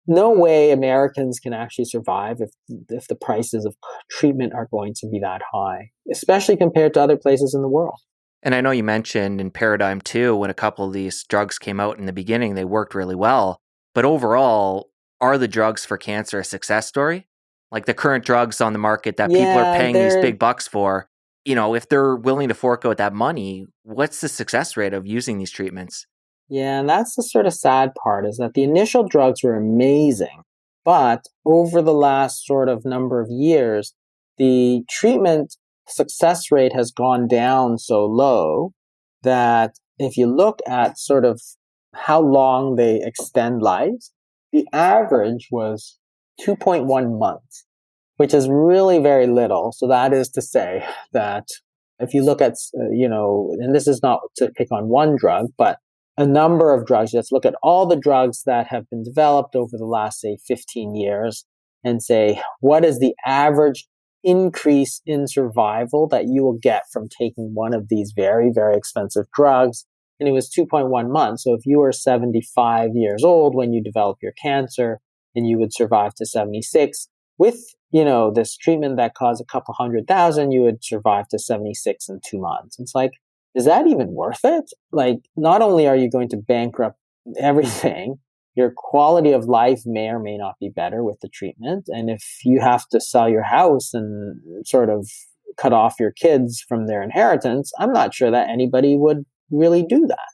way Americans can actually survive if the prices of treatment are going to be that high, especially compared to other places in the world. And I know you mentioned in Paradigm 2, when a couple of these drugs came out in the beginning, they worked really well. But overall, are the drugs for cancer a success story? Like the current drugs on the market that people are paying these big bucks for, if they're willing to fork out that money, what's the success rate of using these treatments? Yeah, and that's the sort of sad part, is that the initial drugs were amazing, but over the last sort of number of years, the treatment success rate has gone down so low that if you look at sort of how long they extend lives, the average was 2.1 months, which is really very little. So that is to say that if you look at, and this is not to pick on one drug, but a number of drugs. Let's look at all the drugs that have been developed over the last, say, 15 years and say, what is the average increase in survival that you will get from taking one of these very, very expensive drugs? And it was 2.1 months. So if you were 75 years old when you develop your cancer and you would survive to 76, with, this treatment that costs a couple $100,000, you would survive to 76 in 2 months. It's like, is that even worth it? Like, not only are you going to bankrupt everything, your quality of life may or may not be better with the treatment. And if you have to sell your house and sort of cut off your kids from their inheritance, I'm not sure that anybody would really do that.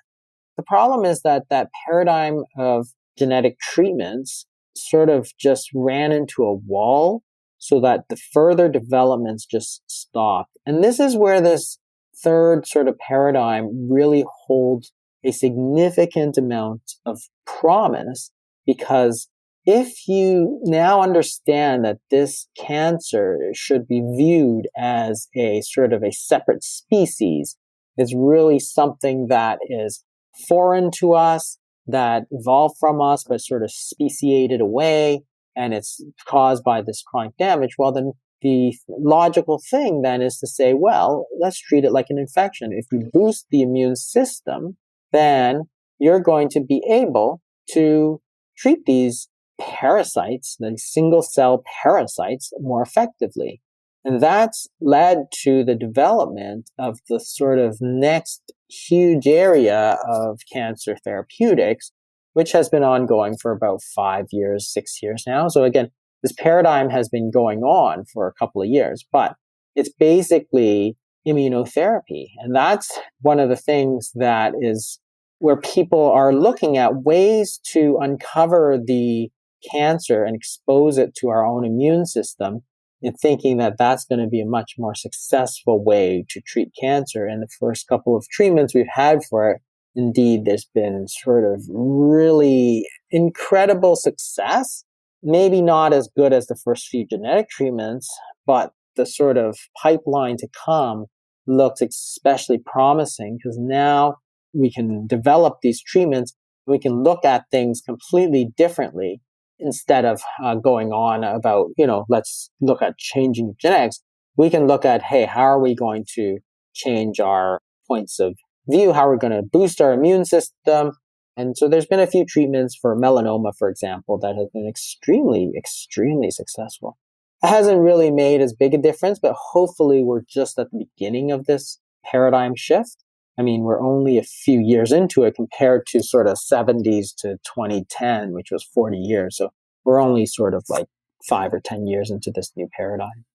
The problem is that paradigm of genetic treatments sort of just ran into a wall so that the further developments just stopped. And this is where this third sort of paradigm really holds a significant amount of promise, because if you now understand that this cancer should be viewed as a sort of a separate species, it's really something that is foreign to us, that evolved from us, but sort of speciated away, and it's caused by this chronic damage, well, then the logical thing then is to say, well, let's treat it like an infection. If you boost the immune system, then you're going to be able to treat these parasites, the single cell parasites, more effectively. And that's led to the development of the sort of next huge area of cancer therapeutics, which has been ongoing for about 5 years, 6 years now. So again, this paradigm has been going on for a couple of years, but it's basically immunotherapy. And that's one of the things that is where people are looking at ways to uncover the cancer and expose it to our own immune system, and thinking that that's going to be a much more successful way to treat cancer. And the first couple of treatments we've had for it indeed there's been sort of really incredible success. Maybe not as good as the first few genetic treatments, but the sort of pipeline to come looks especially promising because now we can develop these treatments. We can look at things completely differently instead of going on about, let's look at changing genetics. We can look at, hey, how are we going to change our points of view? How are we going to boost our immune system? And so there's been a few treatments for melanoma, for example, that have been extremely, extremely successful. It hasn't really made as big a difference, but hopefully we're just at the beginning of this paradigm shift. I mean, we're only a few years into it compared to sort of 70s to 2010, which was 40 years. So we're only sort of like 5 or 10 years into this new paradigm.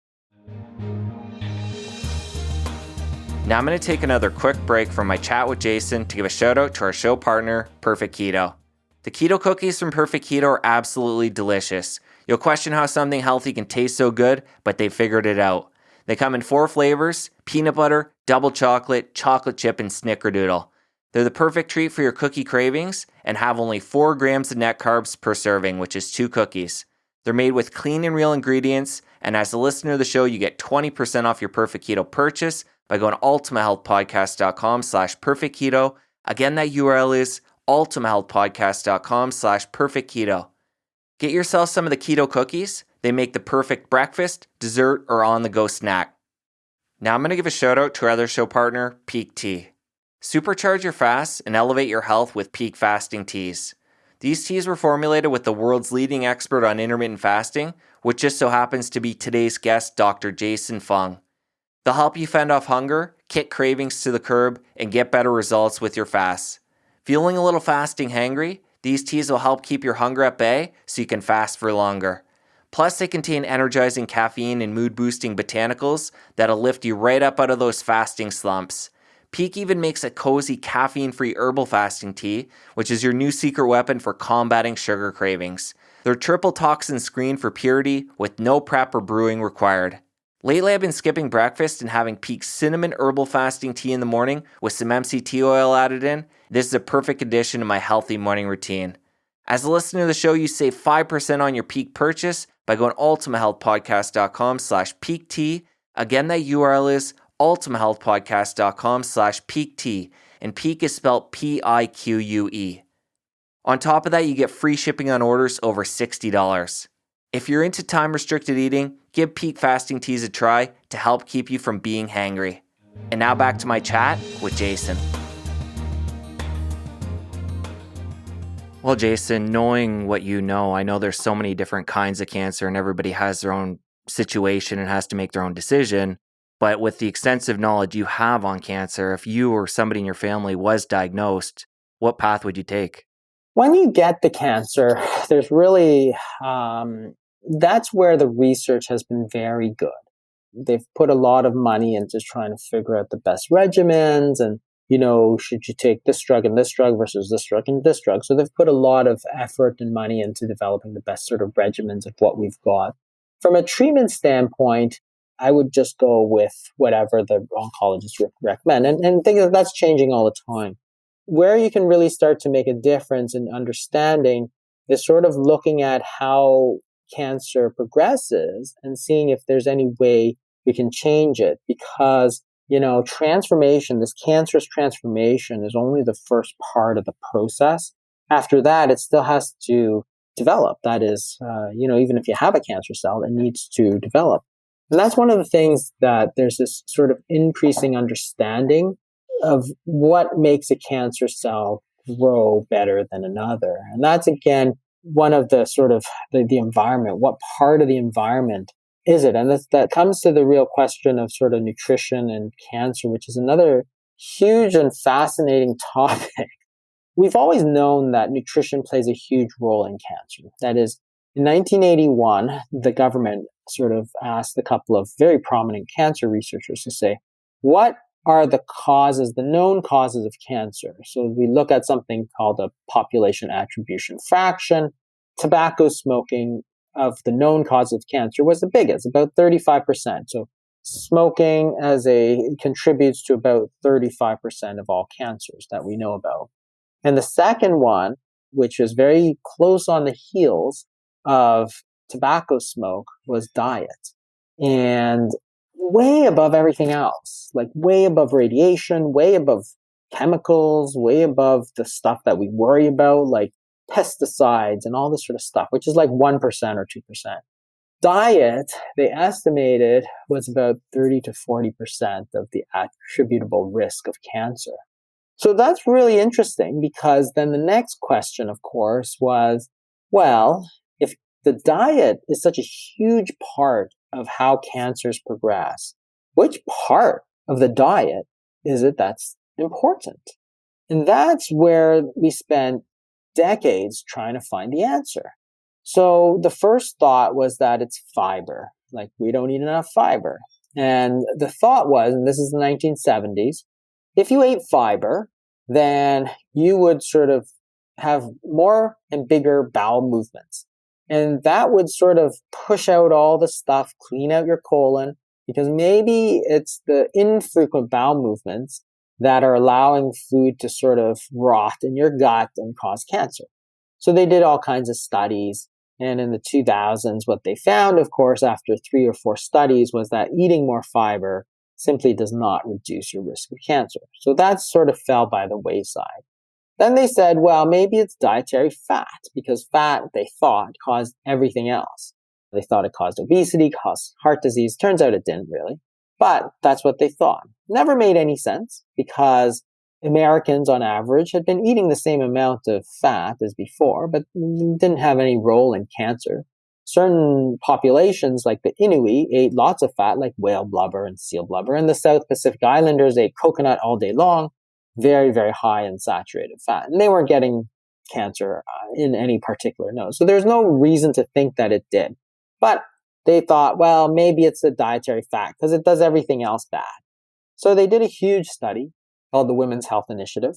Now I'm going to take another quick break from my chat with Jason to give a shout out to our show partner, Perfect Keto. The keto cookies from Perfect Keto are absolutely delicious. You'll question how something healthy can taste so good, but they figured it out. They come in 4 flavors: peanut butter, double chocolate, chocolate chip, and snickerdoodle. They're the perfect treat for your cookie cravings and have only 4 grams of net carbs per serving, which is 2 cookies. They're made with clean and real ingredients, and as a listener of the show, you get 20% off your Perfect Keto purchase by going to 𝗲𝗵𝗿𝗂𝗋podcast.com/perfectketo. Again, that URL is 𝗲𝗵𝗿𝗂𝗋podcast.com/perfectketo. Get yourself some of the keto cookies. They make the perfect breakfast, dessert, or on-the-go snack. Now I'm going to give a shout out to our other show partner, Peak Tea. Supercharge your fasts and elevate your health with Peak Fasting Teas. These teas were formulated with the world's leading expert on intermittent fasting, which just so happens to be today's guest, Dr. Jason Fung. They'll help you fend off hunger, kick cravings to the curb, and get better results with your fasts. Feeling a little fasting hangry? These teas will help keep your hunger at bay so you can fast for longer. Plus, they contain energizing caffeine and mood-boosting botanicals that'll lift you right up out of those fasting slumps. Peak even makes a cozy caffeine-free herbal fasting tea, which is your new secret weapon for combating sugar cravings. They're triple toxin screened for purity with no prep or brewing required. Lately, I've been skipping breakfast and having Peak cinnamon herbal fasting tea in the morning with some MCT oil added in. This is a perfect addition to my healthy morning routine. As a listener of the show, you save 5% on your Peak purchase by going to 𝗲𝗵𝗿𝗂𝗋podcast.com/peak-tea. Again, that URL is 𝗲𝗵𝗿𝗂𝗋podcast.com/peak-tea, and Peak is spelled Pique. On top of that, you get free shipping on orders over $60. If you're into time-restricted eating, give Peak Fasting Teas a try to help keep you from being hangry. And now back to my chat with Jason. Well, Jason, knowing what you know, I know there's so many different kinds of cancer and everybody has their own situation and has to make their own decision. But with the extensive knowledge you have on cancer, if you or somebody in your family was diagnosed, what path would you take? When you get the cancer, there's really, that's where the research has been very good. They've put a lot of money into trying to figure out the best regimens and, should you take this drug and this drug versus this drug and this drug. So they've put a lot of effort and money into developing the best sort of regimens of what we've got. From a treatment standpoint, I would just go with whatever the oncologists recommend. And think that that's changing all the time. Where you can really start to make a difference in understanding is sort of looking at how cancer progresses and seeing if there's any way we can change it. Because, transformation, this cancerous transformation is only the first part of the process. After that, it still has to develop. That is, even if you have a cancer cell, it needs to develop. And that's one of the things that there's this sort of increasing understanding of what makes a cancer cell grow better than another. And that's, again, one of the sort of the environment. What part of the environment is it? And that comes to the real question of sort of nutrition and cancer, which is another huge and fascinating topic. We've always known that nutrition plays a huge role in cancer. That is, in 1981, the government sort of asked a couple of very prominent cancer researchers to say, what are the known causes of cancer? So we look at something called a population attribution fraction. Tobacco smoking of the known cause of cancer was the biggest, about 35%. So smoking contributes to about 35% of all cancers that we know about. And the second one, which is very close on the heels of tobacco smoke, was diet. And way above everything else, like way above radiation, way above chemicals, way above the stuff that we worry about, like pesticides and all this sort of stuff, which is like 1% or 2%. Diet, they estimated, was about 30 to 40% of the attributable risk of cancer. So that's really interesting, because then the next question, of course, was, well, if the diet is such a huge part of how cancers progress, which part of the diet is it that's important? And that's where we spent decades trying to find the answer. So the first thought was that it's fiber, like we don't eat enough fiber. And the thought was, and this is the 1970s, if you ate fiber, then you would sort of have more and bigger bowel movements. And that would sort of push out all the stuff, clean out your colon, because maybe it's the infrequent bowel movements that are allowing food to sort of rot in your gut and cause cancer. So they did all kinds of studies. And in the 2000s, what they found, of course, after 3 or 4 studies, was that eating more fiber simply does not reduce your risk of cancer. So that sort of fell by the wayside. Then they said, well, maybe it's dietary fat, because fat, they thought, caused everything else. They thought it caused obesity, caused heart disease. Turns out it didn't really. But that's what they thought. Never made any sense, because Americans on average had been eating the same amount of fat as before, but didn't have any role in cancer. Certain populations, like the Inuit, ate lots of fat, like whale blubber and seal blubber, and the South Pacific Islanders ate coconut all day long, very, very high in saturated fat. And they weren't getting cancer in any particular node. So there's no reason to think that it did. But they thought, well, maybe it's the dietary fat, because it does everything else bad. So they did a huge study called the Women's Health Initiative,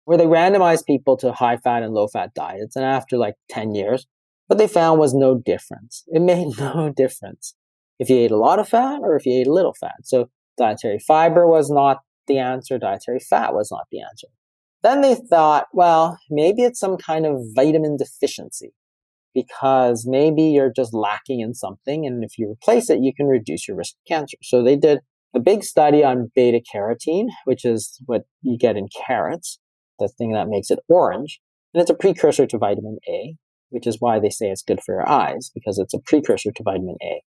where they randomized people to high-fat and low-fat diets. And after like 10 years, what they found was no difference. It made no difference if you ate a lot of fat or if you ate a little fat. So dietary fiber was not the answer. Dietary fat was not the answer. Then they thought, well, maybe it's some kind of vitamin deficiency, because maybe you're just lacking in something, and if you replace it, you can reduce your risk of cancer. So they did a big study on beta-carotene, which is what you get in carrots, the thing that makes it orange, and it's a precursor to vitamin A, which is why they say it's good for your eyes, because it's a precursor to vitamin A.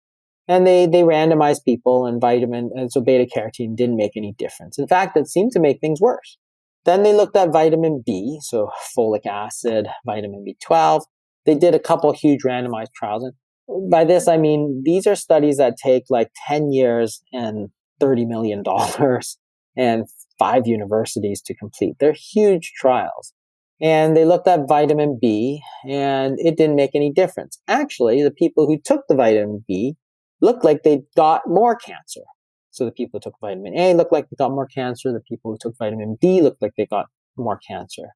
And they randomized people, and so beta-carotene didn't make any difference. In fact, it seemed to make things worse. Then they looked at vitamin B, so folic acid, vitamin B12. They did a couple huge randomized trials. And by this, I mean, these are studies that take like 10 years and $30 million and 5 universities to complete. They're huge trials. And they looked at vitamin B, and it didn't make any difference. Actually, the people who took the vitamin B looked like they got more cancer. So the people who took vitamin A looked like they got more cancer. The people who took vitamin B looked like they got more cancer.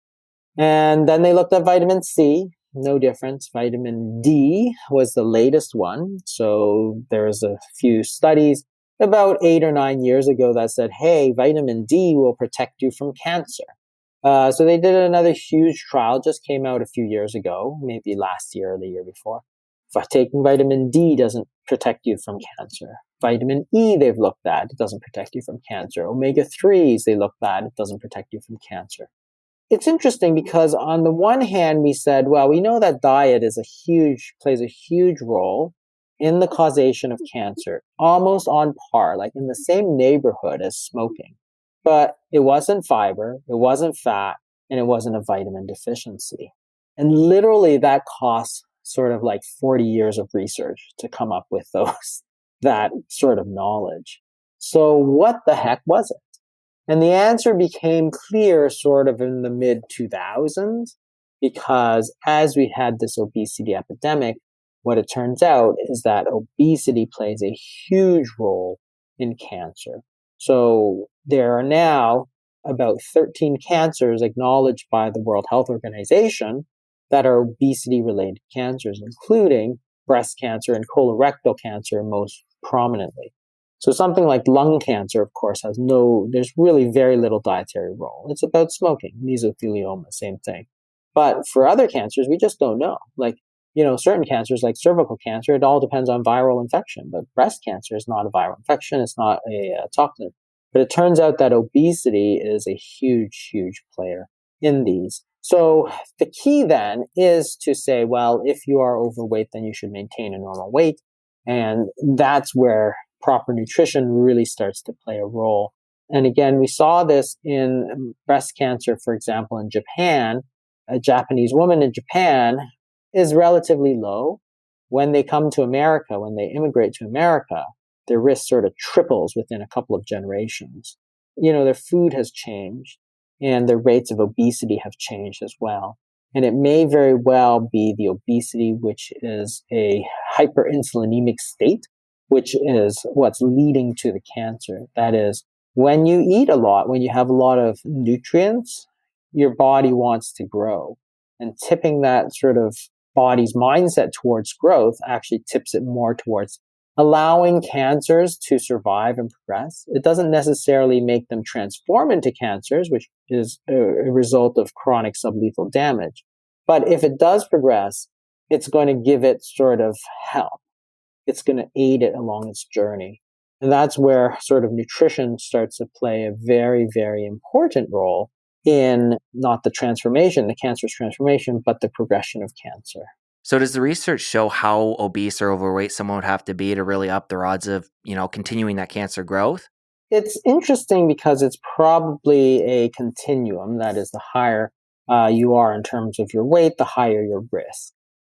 And then they looked at vitamin C. No difference. Vitamin D was the latest one. So there's a few studies about 8 or 9 years ago that said, hey, vitamin D will protect you from cancer. So they did another huge trial, just came out a few years ago, maybe last year or the year before. Taking vitamin D doesn't protect you from cancer. Vitamin E they've looked at, it doesn't protect you from cancer. Omega-3s they looked at, it doesn't protect you from cancer. It's interesting because on the one hand we said, well, we know that diet plays a huge role in the causation of cancer, almost on par, like in the same neighborhood as smoking. But it wasn't fiber, it wasn't fat, and it wasn't a vitamin deficiency. And literally that costs sort of like 40 years of research to come up with that sort of knowledge. So what the heck was it? And the answer became clear sort of in the mid-2000s, because as we had this obesity epidemic, what it turns out is that obesity plays a huge role in cancer. So there are now about 13 cancers acknowledged by the World Health Organization that are obesity-related cancers, including breast cancer and colorectal cancer most prominently. So something like lung cancer, of course, there's really very little dietary role. It's about smoking. Mesothelioma, same thing. But for other cancers, we just don't know. Like, certain cancers like cervical cancer, it all depends on viral infection. But breast cancer is not a viral infection. It's not a toxin. But it turns out that obesity is a huge, huge player in these. So the key then is to say, well, if you are overweight, then you should maintain a normal weight. And that's where proper nutrition really starts to play a role. And again, we saw this in breast cancer, for example, in Japan. A Japanese woman in Japan is relatively low. When they come to America, when they immigrate to America, their risk sort of triples within a couple of generations. Their food has changed and their rates of obesity have changed as well. And it may very well be the obesity, which is a hyperinsulinemic state, which is what's leading to the cancer. That is, when you eat a lot, when you have a lot of nutrients, your body wants to grow. And tipping that sort of body's mindset towards growth actually tips it more towards allowing cancers to survive and progress. It doesn't necessarily make them transform into cancers, which is a result of chronic sublethal damage. But if it does progress, it's going to give it sort of help. It's going to aid it along its journey. And that's where sort of nutrition starts to play a very, very important role in not the transformation, the cancer's transformation, but the progression of cancer. So does the research show how obese or overweight someone would have to be to really up their odds of, continuing that cancer growth? It's interesting because it's probably a continuum. That is, the higher you are in terms of your weight, the higher your risk.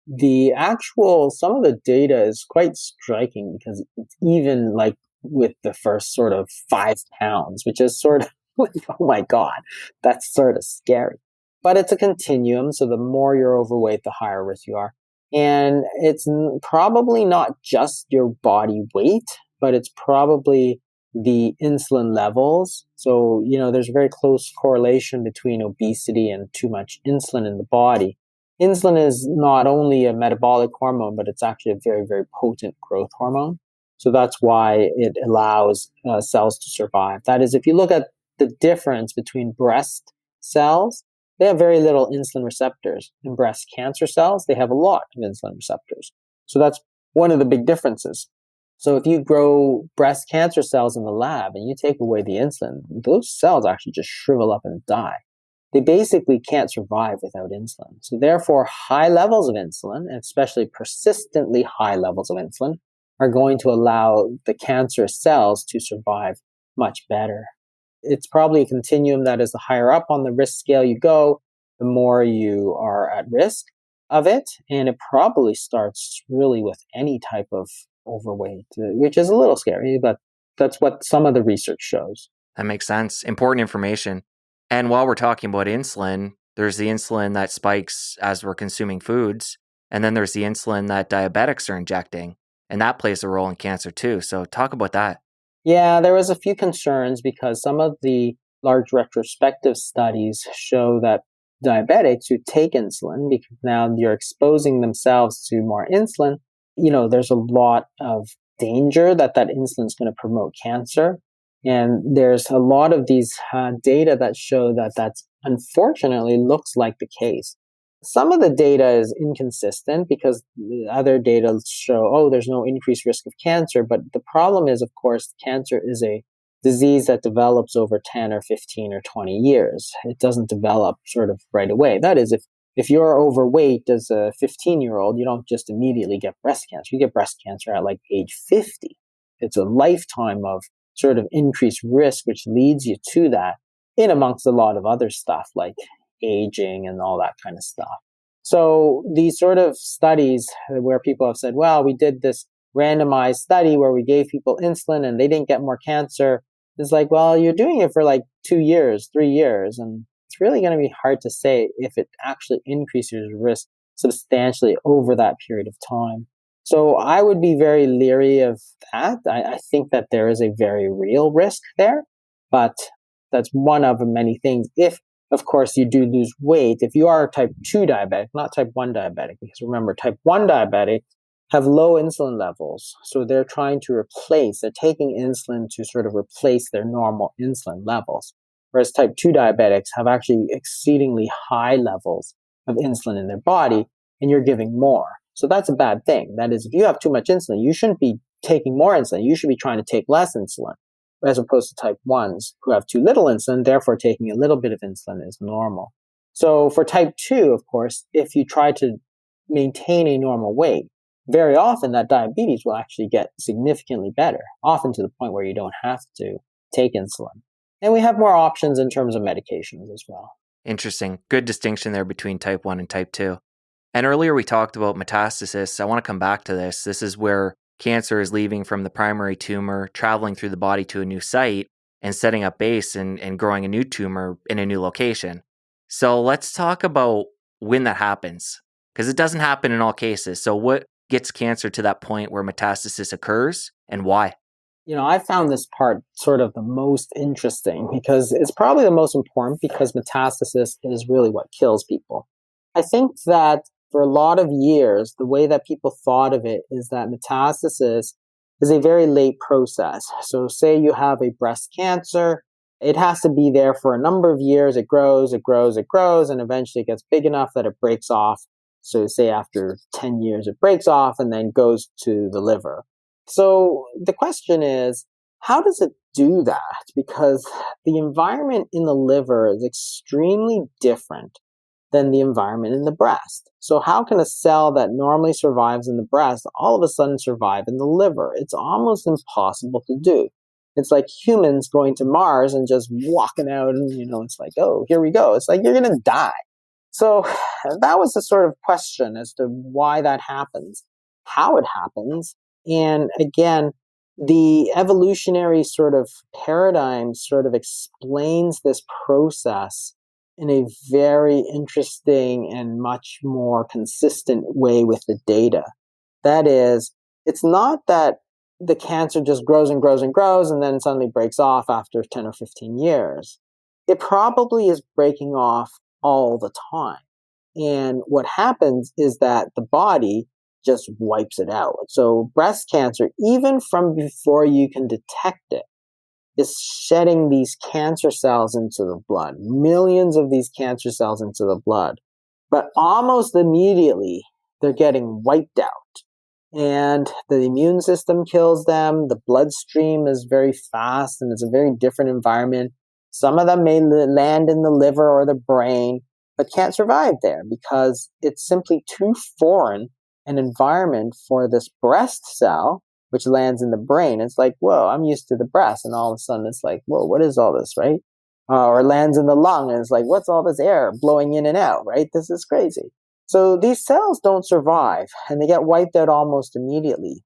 Some of the data is quite striking because it's even like with the first sort of 5 pounds, which is sort of like, oh my God, that's sort of scary. But it's a continuum. So the more you're overweight, the higher risk you are. And it's probably not just your body weight, but it's probably the insulin levels. So, there's a very close correlation between obesity and too much insulin in the body. Insulin is not only a metabolic hormone, but it's actually a very, very potent growth hormone. So that's why it allows cells to survive. That is, if you look at the difference between breast cells, they have very little insulin receptors. In breast cancer cells, they have a lot of insulin receptors. So that's one of the big differences. So if you grow breast cancer cells in the lab and you take away the insulin, those cells actually just shrivel up and die. They basically can't survive without insulin. So therefore, high levels of insulin, and especially persistently high levels of insulin, are going to allow the cancer cells to survive much better. It's probably a continuum that is the higher up on the risk scale you go, the more you are at risk of it. And it probably starts really with any type of overweight, which is a little scary, but that's what some of the research shows. That makes sense. Important information. And while we're talking about insulin, there's the insulin that spikes as we're consuming foods. And then there's the insulin that diabetics are injecting. And that plays a role in cancer too. So talk about that. Yeah, there was a few concerns because some of the large retrospective studies show that diabetics who take insulin, because now you're exposing themselves to more insulin, there's a lot of danger that insulin is going to promote cancer. And there's a lot of these data that show that that's unfortunately looks like the case. Some of the data is inconsistent because the other data show, there's no increased risk of cancer. But the problem is, of course, cancer is a disease that develops over 10 or 15 or 20 years. It doesn't develop sort of right away. That is, if you're overweight as a 15-year-old, you don't just immediately get breast cancer. You get breast cancer at like age 50. It's a lifetime of sort of increased risk, which leads you to that, in amongst a lot of other stuff like aging and all that kind of stuff. So these sort of studies where people have said, well, we did this randomized study where we gave people insulin and they didn't get more cancer. It's like, well, you're doing it for like 2 years, 3 years. And it's really going to be hard to say if it actually increases risk substantially over that period of time. So I would be very leery of that. I think that there is a very real risk there, but that's one of many things. If, of course, you do lose weight, if you are type 2 diabetic, not type 1 diabetic, because remember, type 1 diabetic have low insulin levels. So they're taking insulin to sort of replace their normal insulin levels. Whereas type 2 diabetics have actually exceedingly high levels of insulin in their body, and you're giving more. So that's a bad thing. That is, if you have too much insulin, you shouldn't be taking more insulin. You should be trying to take less insulin, as opposed to type 1s who have too little insulin, therefore taking a little bit of insulin is normal. So for type 2, of course, if you try to maintain a normal weight, very often that diabetes will actually get significantly better, often to the point where you don't have to take insulin. And we have more options in terms of medications as well. Interesting. Good distinction there between type 1 and type 2. And earlier we talked about metastasis. I want to come back to this. This is where cancer is leaving from the primary tumor, traveling through the body to a new site, and setting up base and growing a new tumor in a new location. So let's talk about when that happens, because it doesn't happen in all cases. So what gets cancer to that point where metastasis occurs and why? I found this part sort of the most interesting because it's probably the most important, because metastasis is really what kills people. I think that for a lot of years, the way that people thought of it is that metastasis is a very late process. So say you have a breast cancer, it has to be there for a number of years. It grows, and eventually it gets big enough that it breaks off. So say after 10 years, it breaks off and then goes to the liver. So the question is, how does it do that? Because the environment in the liver is extremely different than the environment in the breast. So how can a cell that normally survives in the breast all of a sudden survive in the liver? It's almost impossible to do. It's like humans going to Mars and just walking out and, it's like, oh, here we go. It's like you're going to die. So that was the sort of question as to why that happens, how it happens. And again, the evolutionary sort of paradigm sort of explains this process in a very interesting and much more consistent way with the data. That is, it's not that the cancer just grows and grows and grows and then suddenly breaks off after 10 or 15 years. It probably is breaking off all the time. And what happens is that the body just wipes it out. So breast cancer, even from before you can detect it, is shedding these cancer cells into the blood, millions of these cancer cells into the blood. But almost immediately, they're getting wiped out. And the immune system kills them. The bloodstream is very fast and it's a very different environment. Some of them may land in the liver or the brain, but can't survive there because it's simply too foreign an environment for this breast cell, which lands in the brain. It's like, whoa, I'm used to the breast. And all of a sudden it's like, whoa, what is all this, right? Or lands in the lung and it's like, what's all this air blowing in and out, right? This is crazy. So these cells don't survive and they get wiped out almost immediately,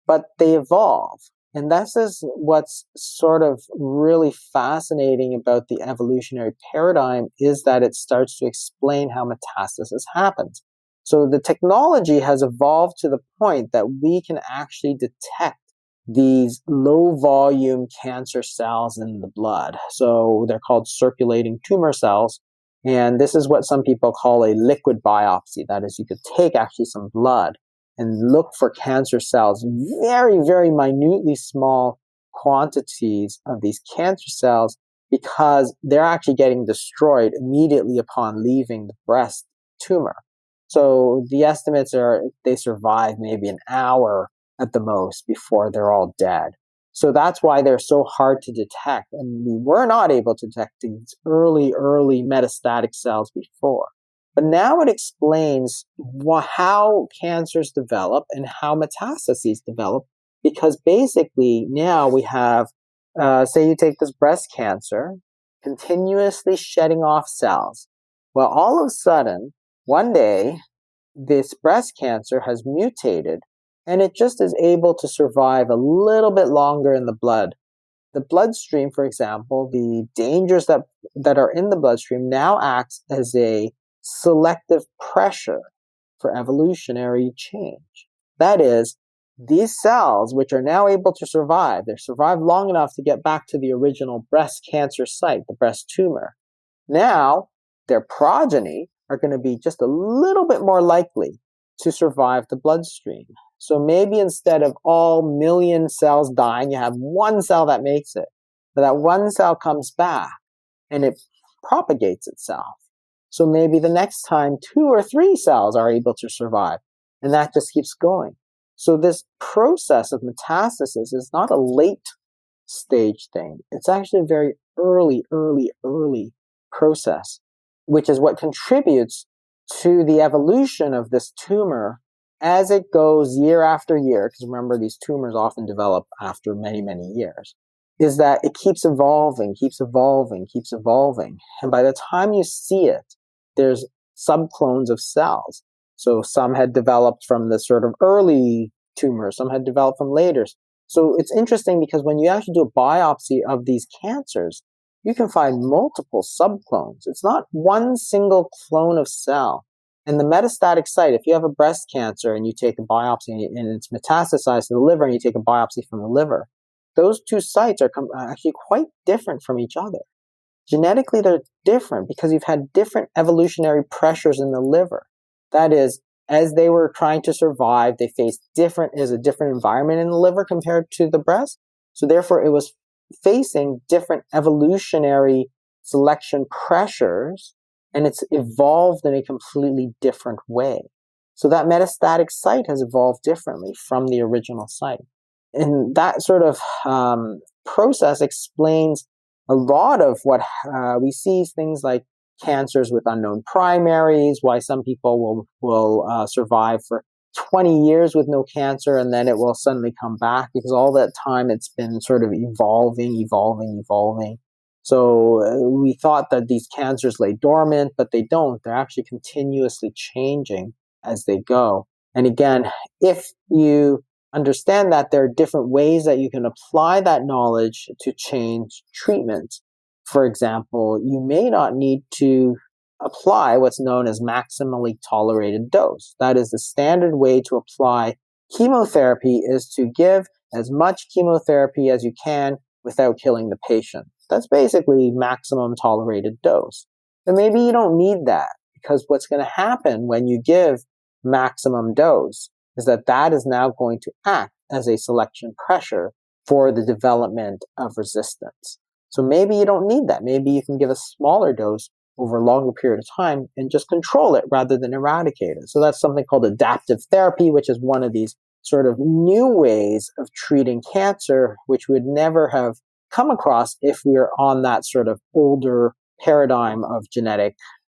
but they evolve. And this is what's sort of really fascinating about the evolutionary paradigm, is that it starts to explain how metastasis happens. So the technology has evolved to the point that we can actually detect these low volume cancer cells in the blood. So they're called circulating tumor cells. And this is what some people call a liquid biopsy. That is, you could take actually some blood and look for cancer cells, very, very minutely small quantities of these cancer cells, because they're actually getting destroyed immediately upon leaving the breast tumor. So the estimates are they survive maybe an hour at the most before they're all dead. So that's why they're so hard to detect. And we were not able to detect these early metastatic cells before. But now it explains how cancers develop and how metastases develop, because basically now we have, say you take this breast cancer, continuously shedding off cells. Well, all of a sudden, one day, this breast cancer has mutated and it just is able to survive a little bit longer in the blood. The bloodstream, for example, the dangers that are in the bloodstream now acts as a selective pressure for evolutionary change. That is, these cells, which are now able to survive, they survive long enough to get back to the original breast cancer site, the breast tumor. Now, their progeny are going to be just a little bit more likely to survive the bloodstream. So maybe instead of all million cells dying, you have one cell that makes it. But that one cell comes back and it propagates itself. So maybe the next time 2 or 3 cells are able to survive, and that just keeps going. So this process of metastasis is not a late stage thing. It's actually a very early process, which is what contributes to the evolution of this tumor as it goes year after year, because remember, these tumors often develop after many, many years, is that it keeps evolving. And by the time you see it, there's subclones of cells. So some had developed from the sort of early tumor, some had developed from later. So it's interesting because when you actually do a biopsy of these cancers, you can find multiple subclones. It's not one single clone of cell. And the metastatic site, if you have a breast cancer and you take a biopsy and it's metastasized to the liver and you take a biopsy from the liver, those two sites are actually quite different from each other. Genetically, they're different because you've had different evolutionary pressures in the liver. That is, as they were trying to survive, they faced a different environment in the liver compared to the breast. So therefore, it was facing different evolutionary selection pressures, and it's evolved in a completely different way. So that metastatic site has evolved differently from the original site. And that sort of process explains a lot of what we see, things like cancers with unknown primaries, why some people will survive for 20 years with no cancer and then it will suddenly come back, because all that time it's been sort of evolving. So we thought that these cancers lay dormant, but they don't. They're actually continuously changing as they go. And again, if you understand that there are different ways that you can apply that knowledge to change treatment. For example, you may not need to apply what's known as maximally tolerated dose. That is, the standard way to apply chemotherapy is to give as much chemotherapy as you can without killing the patient. That's basically maximum tolerated dose. But maybe you don't need that, because what's going to happen when you give maximum dose is that is now going to act as a selection pressure for the development of resistance. So maybe you don't need that. Maybe you can give a smaller dose over a longer period of time and just control it rather than eradicate it. So that's something called adaptive therapy, which is one of these sort of new ways of treating cancer, which we would never have come across if we were on that sort of older paradigm of genetic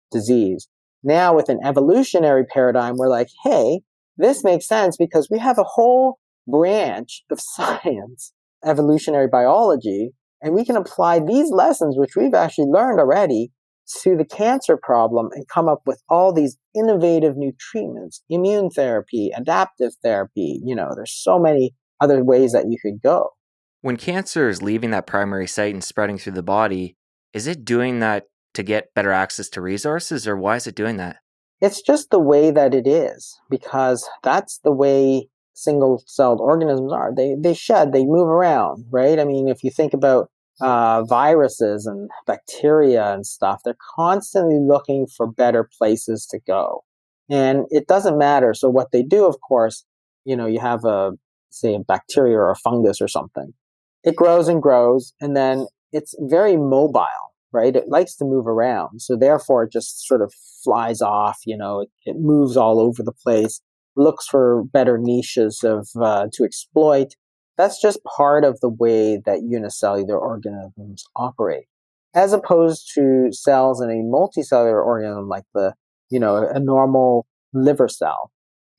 disease. Now with an evolutionary paradigm, we're like, hey, this makes sense because we have a whole branch of science, evolutionary biology, and we can apply these lessons, which we've actually learned already, to the cancer problem and come up with all these innovative new treatments, immune therapy, adaptive therapy. There's so many other ways that you could go. When cancer is leaving that primary site and spreading through the body, is it doing that to get better access to resources, or why is it doing that? It's just the way that it is, because that's the way single-celled organisms are. They shed, they move around, right? I mean, if you think about viruses and bacteria and stuff, they're constantly looking for better places to go. And it doesn't matter. So what they do, of course, you have say a bacteria or a fungus or something. It grows and grows, and then it's very mobile. Right? It likes to move around. So therefore it just sort of flies off, it moves all over the place, looks for better niches to exploit. That's just part of the way that unicellular organisms operate. As opposed to cells in a multicellular organism like a normal liver cell.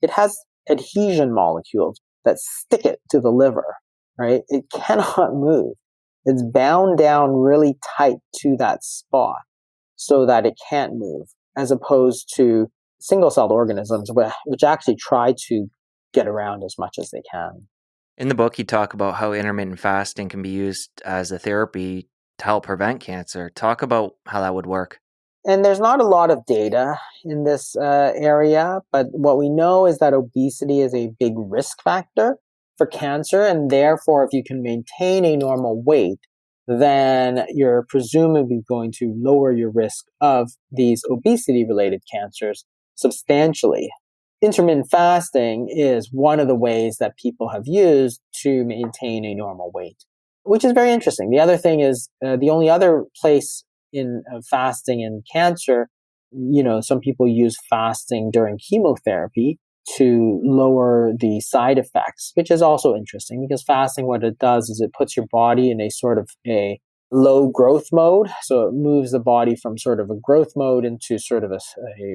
It has adhesion molecules that stick it to the liver, right? It cannot move. It's bound down really tight to that spot so that it can't move, as opposed to single-celled organisms, which actually try to get around as much as they can. In the book, you talk about how intermittent fasting can be used as a therapy to help prevent cancer. Talk about how that would work. And there's not a lot of data in this area, but what we know is that obesity is a big risk factor for cancer, and therefore if you can maintain a normal weight, then you're presumably going to lower your risk of these obesity-related cancers substantially. intermittent fasting is one of the ways that people have used to maintain a normal weight, which is very interesting. The other thing is the only other place in fasting in cancer, some people use fasting during chemotherapy to lower the side effects, which is also interesting because fasting, what it does is it puts your body in a sort of a low growth mode. So it moves the body from sort of a growth mode into sort of a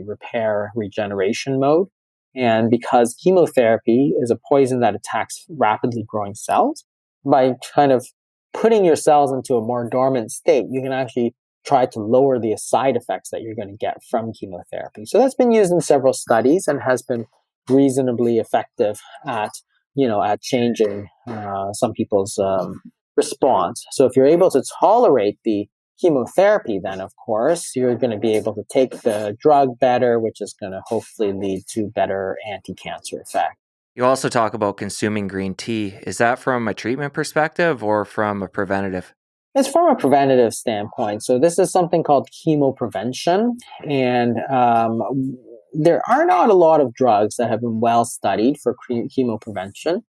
repair regeneration mode. And because chemotherapy is a poison that attacks rapidly growing cells, by kind of putting your cells into a more dormant state, you can actually try to lower the side effects that you're going to get from chemotherapy. So that's been used in several studies and has been reasonably effective at changing some people's response. So if you're able to tolerate the chemotherapy, then of course you're going to be able to take the drug better, which is going to hopefully lead to better anti-cancer effect. You also talk about consuming green tea. Is that from a treatment perspective or from a preventative? It's from a preventative standpoint. So this is something called 𝗂𝗵𝗿𝗶, and there are not a lot of drugs that have been well studied for chemo prevention.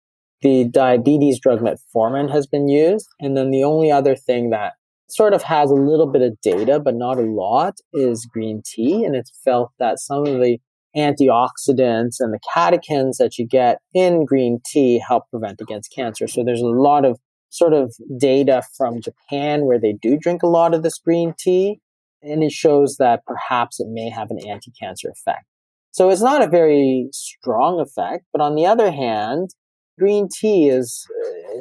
The diabetes drug metformin has been used, and then the only other thing that sort of has a little bit of data, but not a lot, is green tea, and it's felt that some of the antioxidants and the catechins that you get in green tea help prevent against cancer. So there's a lot of sort of data from Japan where they do drink a lot of this green tea, and it shows that perhaps it may have an anti-cancer effect. So it's not a very strong effect, but on the other hand, green tea is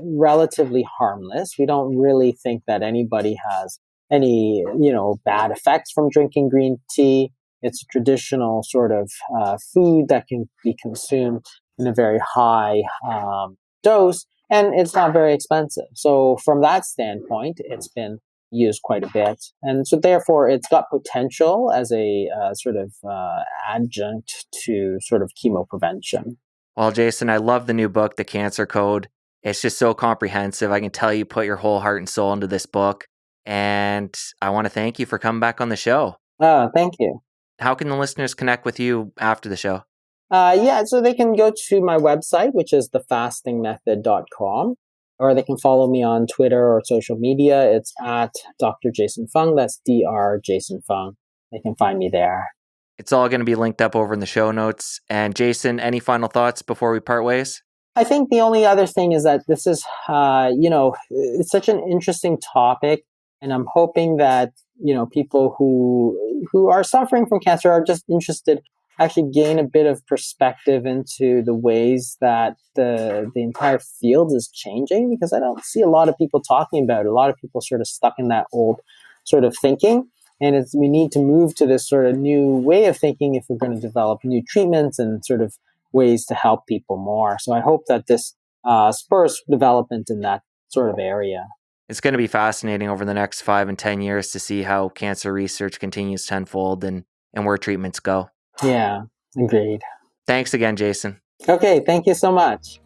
relatively harmless. We don't really think that anybody has any, bad effects from drinking green tea. It's a traditional sort of food that can be consumed in a very high dose, and it's not very expensive. So from that standpoint, it's been used quite a bit. And so therefore, it's got potential as a sort of adjunct to sort of chemo prevention. Well, Jason, I love the new book, The Cancer Code. It's just so comprehensive. I can tell you put your whole heart and soul into this book. And I want to thank you for coming back on the show. Oh, thank you. How can the listeners connect with you after the show? So they can go to my website, which is thefastingmethod.com, or they can follow me on Twitter or social media. It's at Dr. Jason Fung. That's Dr. Jason Fung. They can find me there. It's all going to be linked up over in the show notes. And Jason, any final thoughts before we part ways? I think the only other thing is that this is, it's such an interesting topic. And I'm hoping that, people who are suffering from cancer are just interested, actually gain a bit of perspective into the ways that the entire field is changing, because I don't see a lot of people talking about it. A lot of people sort of stuck in that old sort of thinking. And we need to move to this sort of new way of thinking if we're going to develop new treatments and sort of ways to help people more. So I hope that this spurs development in that sort of area. It's going to be fascinating over the next 5 and 10 years to see how cancer research continues to unfold and where treatments go. Yeah, agreed. Thanks again, Jason. Okay, thank you so much.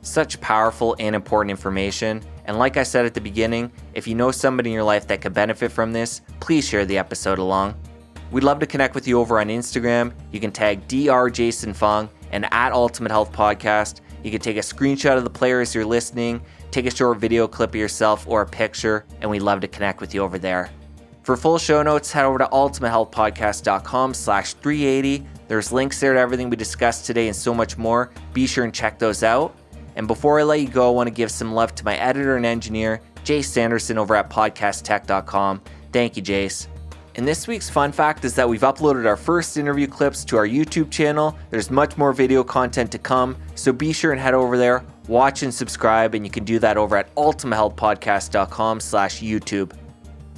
Such powerful and important information. And like I said at the beginning, if you know somebody in your life that could benefit from this, please share the episode along. We'd love to connect with you over on Instagram. You can tag Dr. Jason Fung and at Ultimate Health Podcast. You can take a screenshot of the player as you're listening, take a short video clip of yourself or a picture, and we'd love to connect with you over there. For full show notes, head over to ultimatehealthpodcast.com/380. There's links there to everything we discussed today and so much more. Be sure and check those out. And before I let you go, I want to give some love to my editor and engineer, Jace Sanderson over at podcasttech.com. Thank you, Jace. And this week's fun fact is that we've uploaded our first interview clips to our YouTube channel. There's much more video content to come, so be sure and head over there, watch and subscribe, and you can do that over at ultimatehealthpodcast.com/YouTube.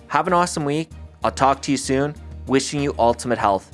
Have an awesome week. I'll talk to you soon. Wishing you ultimate health.